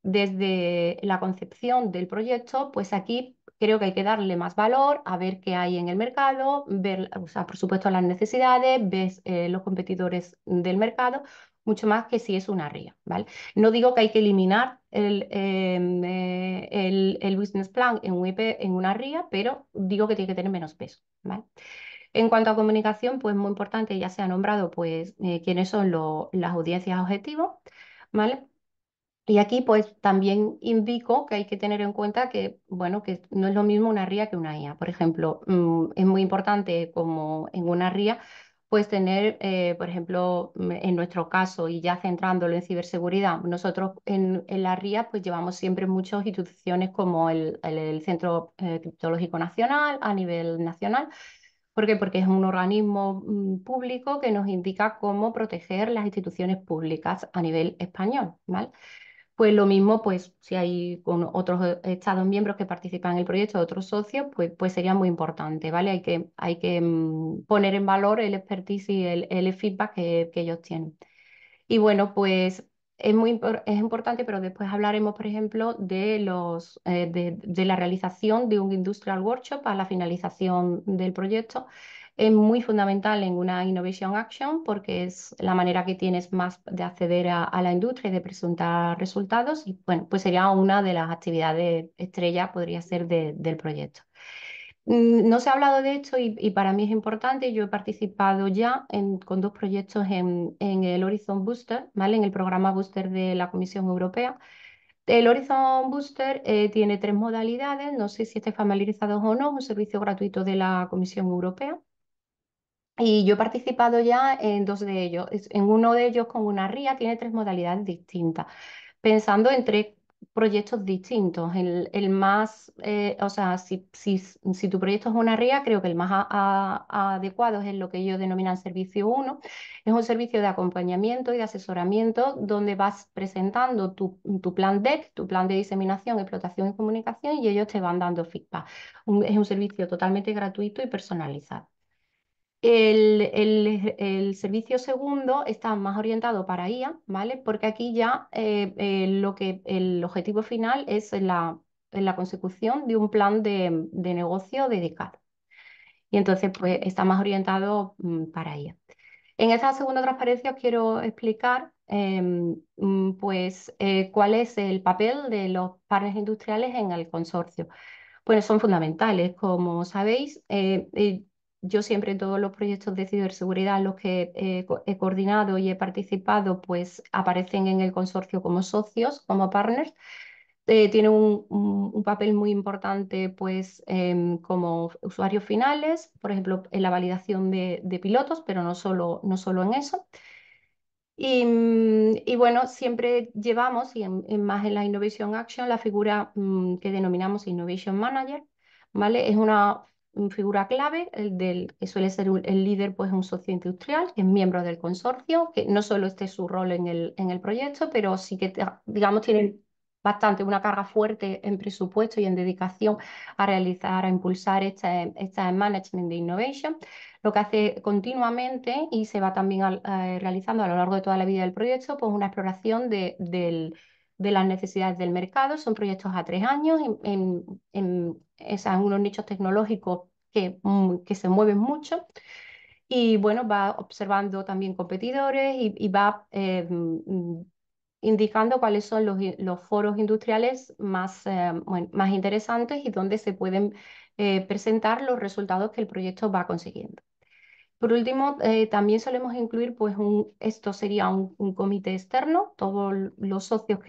desde la concepción del proyecto, pues aquí creo que hay que darle más valor a ver qué hay en el mercado, ver, o sea, por supuesto, las necesidades, ver los competidores del mercado, mucho más que si es una RIA, ¿vale? No digo que hay que eliminar el business plan en un IP, en una RIA, pero digo que tiene que tener menos peso, ¿vale? En cuanto a comunicación, pues muy importante, ya se ha nombrado, pues, quiénes son las audiencias objetivos, ¿vale? Y aquí pues también indico que hay que tener en cuenta que, bueno, que no es lo mismo una RIA que una IA. Por ejemplo, es muy importante como en una RIA, pues tener, por ejemplo, en nuestro caso y ya centrándolo en ciberseguridad, nosotros en la RIA pues llevamos siempre muchas instituciones como el Centro Criptológico Nacional a nivel nacional. ¿Por qué? Porque es un organismo público que nos indica cómo proteger las instituciones públicas a nivel español, ¿vale? Pues lo mismo, pues si hay con otros estados miembros que participan en el proyecto, otros socios, pues sería muy importante, ¿vale? Hay que poner en valor el expertise y el feedback que ellos tienen. Y bueno, pues es importante, pero después hablaremos, por ejemplo, de la realización de un Industrial Workshop a la finalización del proyecto. Es muy fundamental en una Innovation Action porque es la manera que tienes más de acceder a la industria y de presentar resultados. Y bueno, pues sería una de las actividades estrella, podría ser del proyecto. No se ha hablado de esto y para mí es importante. Yo he participado ya con dos proyectos en el Horizon Booster, ¿vale? En el programa Booster de la Comisión Europea. El Horizon Booster tiene tres modalidades. No sé si estáis familiarizados o no. Es un servicio gratuito de la Comisión Europea. Y yo he participado ya en dos de ellos. En uno de ellos con una RIA tiene tres modalidades distintas pensando en tres proyectos distintos. El más, o sea, si tu proyecto es una RIA, creo que el más adecuado es lo que ellos denominan servicio uno. Es un servicio de acompañamiento y de asesoramiento donde vas presentando tu plan DEC, tu plan de diseminación, explotación y comunicación, y ellos te van dando feedback. Es un servicio totalmente gratuito y personalizado. El servicio segundo está más orientado para IA, ¿vale? Porque aquí ya el objetivo final es la consecución de un plan de negocio dedicado. Y entonces, pues, está más orientado para IA. En esta segunda transparencia os quiero explicar, pues, cuál es el papel de los partners industriales en el consorcio. Pues son fundamentales. Como sabéis, yo siempre en todos los proyectos de ciberseguridad en los que he coordinado y he participado, pues aparecen en el consorcio como socios, como partners. Tienen un papel muy importante pues, como usuarios finales, por ejemplo, en la validación de pilotos, pero no solo en eso. Y bueno, siempre llevamos, y más en la Innovation Action, la figura que denominamos Innovation Manager, ¿vale? Es una figura clave, que suele ser el líder, pues un socio industrial, que es miembro del consorcio, que no solo este es su rol en el proyecto, pero sí que, digamos, tiene bastante una carga fuerte en presupuesto y en dedicación a realizar, a impulsar este management de innovation lo que hace continuamente y se va también realizando a lo largo de toda la vida del proyecto, pues una exploración de las necesidades del mercado. Son proyectos a 3 años en unos nichos tecnológicos que se mueven mucho. Y bueno, va observando también competidores y va indicando cuáles son los foros industriales más interesantes y donde se pueden presentar los resultados que el proyecto va consiguiendo. Por último, también solemos incluir, pues, esto sería un comité externo. Todos los socios,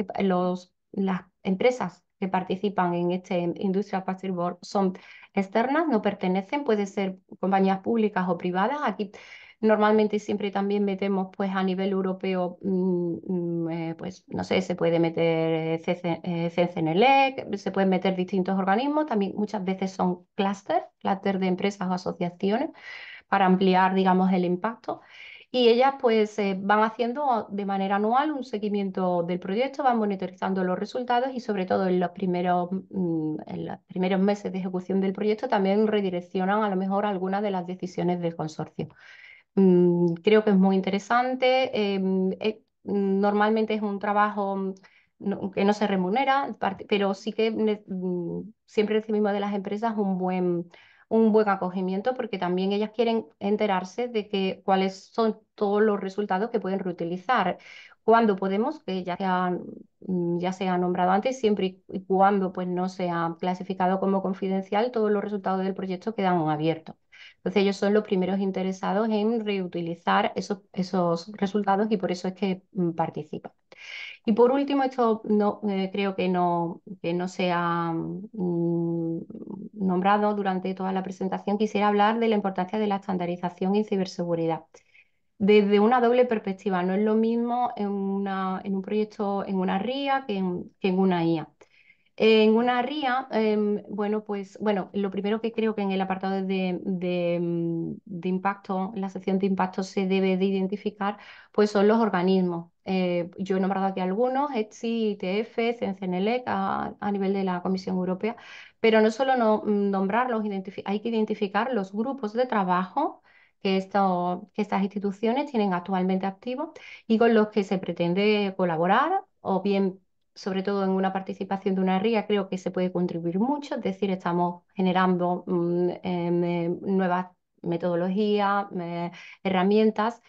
las empresas que participan en este Industrial Advisory Board son externas, no pertenecen, pueden ser compañías públicas o privadas. Aquí normalmente siempre también metemos, pues, a nivel europeo, pues, no sé, se puede meter CNCLEC, se pueden meter distintos organismos. También muchas veces son clúster de empresas o asociaciones para ampliar, digamos, el impacto. Y ellas pues van haciendo de manera anual un seguimiento del proyecto, van monitorizando los resultados y sobre todo en los primeros meses de ejecución del proyecto también redireccionan a lo mejor algunas de las decisiones del consorcio. Creo que es muy interesante. Normalmente es un trabajo que no se remunera, pero sí que siempre recibimos de las empresas un buen acogimiento porque también ellas quieren enterarse de cuáles son todos los resultados que pueden reutilizar. Cuando podemos, que ya se ha nombrado antes, siempre y cuando pues, no sea clasificado como confidencial, todos los resultados del proyecto quedan abiertos. Entonces ellos son los primeros interesados en reutilizar esos resultados y por eso es que participan. Y por último, esto no, creo que no se ha nombrado durante toda la presentación, quisiera hablar de la importancia de la estandarización y ciberseguridad. Desde una doble perspectiva, no es lo mismo en un proyecto, en una RIA que en una IA. En una RIA, bueno, pues bueno, lo primero que creo que en el apartado de impacto, en la sección de impacto se debe de identificar, pues son los organismos. Yo he nombrado aquí algunos, ETSI, ITF, CNCNLEC, a nivel de la Comisión Europea, pero no solo nombrarlos, hay que identificar los grupos de trabajo que estas instituciones tienen actualmente activos y con los que se pretende colaborar o bien sobre todo en una participación de una RIA, creo que se puede contribuir mucho, es decir, estamos generando nuevas metodologías, herramientas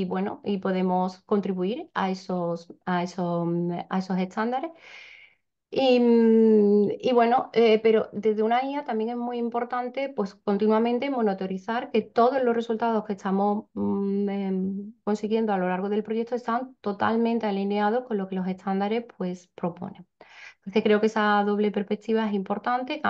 bueno, y podemos contribuir a esos estándares. Y bueno, pero desde una IA también es muy importante pues continuamente monitorizar que todos los resultados que estamos consiguiendo a lo largo del proyecto están totalmente alineados con lo que los estándares pues proponen. Entonces creo que esa doble perspectiva es importante,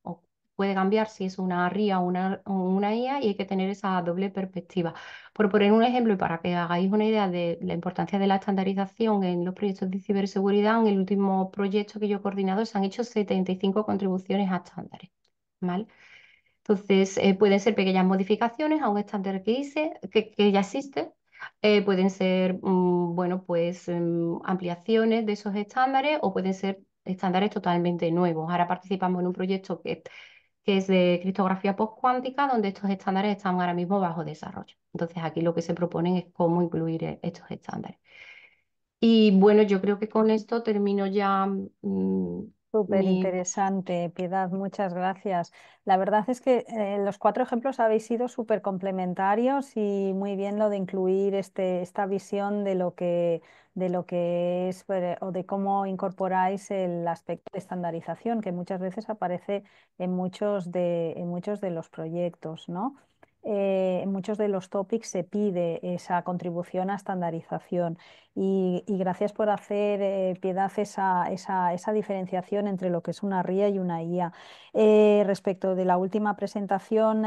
o puede cambiar si es una RIA o una IA y hay que tener esa doble perspectiva. Por poner un ejemplo y para que hagáis una idea de la importancia de la estandarización en los proyectos de ciberseguridad, en el último proyecto que yo he coordinado se han hecho 75 contribuciones a estándares, ¿vale? Entonces, pueden ser pequeñas modificaciones a un estándar que ya existe. Pueden ser, bueno, pues ampliaciones de esos estándares o pueden ser estándares totalmente nuevos. Ahora participamos en un proyecto que es de criptografía postcuántica, donde estos estándares están ahora mismo bajo desarrollo. Entonces, aquí lo que se proponen es cómo incluir estos estándares. Y bueno, yo creo que con esto termino ya Súper mi... interesante, Piedad, muchas gracias. La verdad es que los cuatro ejemplos habéis sido súper complementarios y muy bien lo de incluir esta visión de lo que es o de cómo incorporáis el aspecto de estandarización que muchas veces aparece en muchos de los proyectos, ¿no? En muchos de los topics se pide esa contribución a estandarización. Y gracias por hacer, Piedad, esa diferenciación entre lo que es una RIA y una IA. Respecto de la última presentación,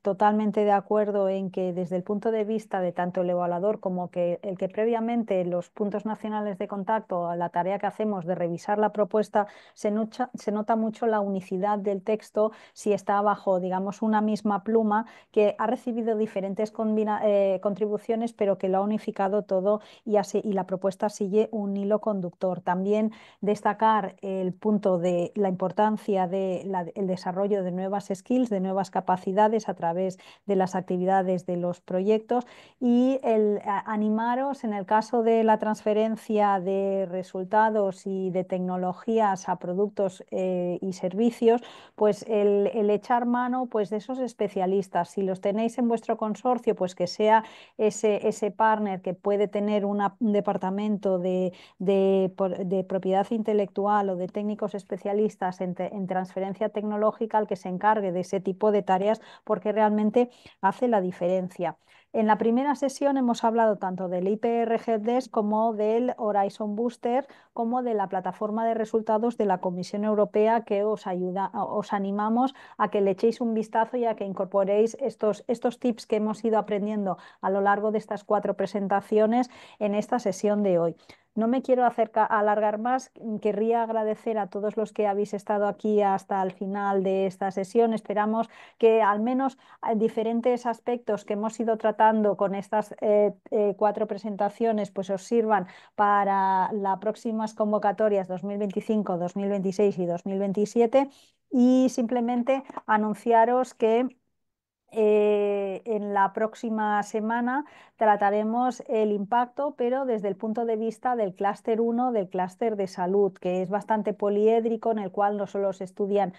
totalmente de acuerdo en que desde el punto de vista de tanto el evaluador como que el que previamente los puntos nacionales de contacto, la tarea que hacemos de revisar la propuesta, se nota mucho la unicidad del texto si está bajo, digamos, una misma pluma que ha recibido diferentes contribuciones, pero que lo ha unificado todo y la propuesta sigue un hilo conductor. También destacar el punto de la importancia del desarrollo de nuevas skills, de nuevas capacidades a través de las actividades de los proyectos y animaros en el caso de la transferencia de resultados y de tecnologías a productos y servicios, pues el echar mano pues, de esos especialistas. Si los tenéis en vuestro consorcio, pues que sea ese partner que puede tener un departamento de propiedad intelectual o de técnicos especialistas en transferencia tecnológica el que se encargue de ese tipo de tareas, porque realmente hace la diferencia. En la primera sesión hemos hablado tanto del IPR Helpdesk como del Horizon Booster, como de la plataforma de resultados de la Comisión Europea, que os animamos a que le echéis un vistazo y a que incorporéis estos tips que hemos ido aprendiendo a lo largo de estas 4 presentaciones en esta sesión de hoy. No me quiero alargar más, querría agradecer a todos los que habéis estado aquí hasta el final de esta sesión. Esperamos que al menos diferentes aspectos que hemos ido tratando con estas 4 presentaciones pues os sirvan para las próximas convocatorias 2025, 2026 y 2027, y simplemente anunciaros que en la próxima semana trataremos el impacto, pero desde el punto de vista del clúster 1, del clúster de salud, que es bastante poliédrico, en el cual no solo se estudian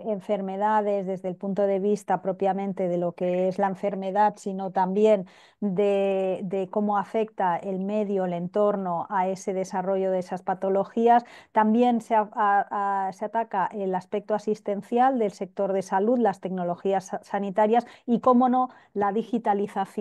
enfermedades desde el punto de vista propiamente de lo que es la enfermedad, sino también de cómo afecta el medio, el entorno a ese desarrollo de esas patologías. También se ataca el aspecto asistencial del sector de salud, las tecnologías sanitarias y, cómo no, la digitalización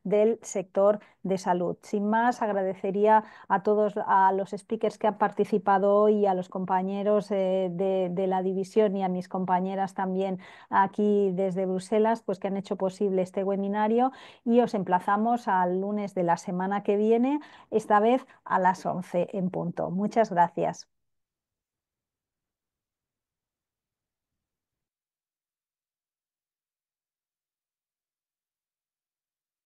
del sector de salud. Sin más, agradecería a todos a los speakers que han participado hoy, a los compañeros de la división y a mis compañeras también aquí desde Bruselas, pues que han hecho posible este webinario, y os emplazamos al lunes de la semana que viene, esta vez a las 11 en punto. Muchas gracias.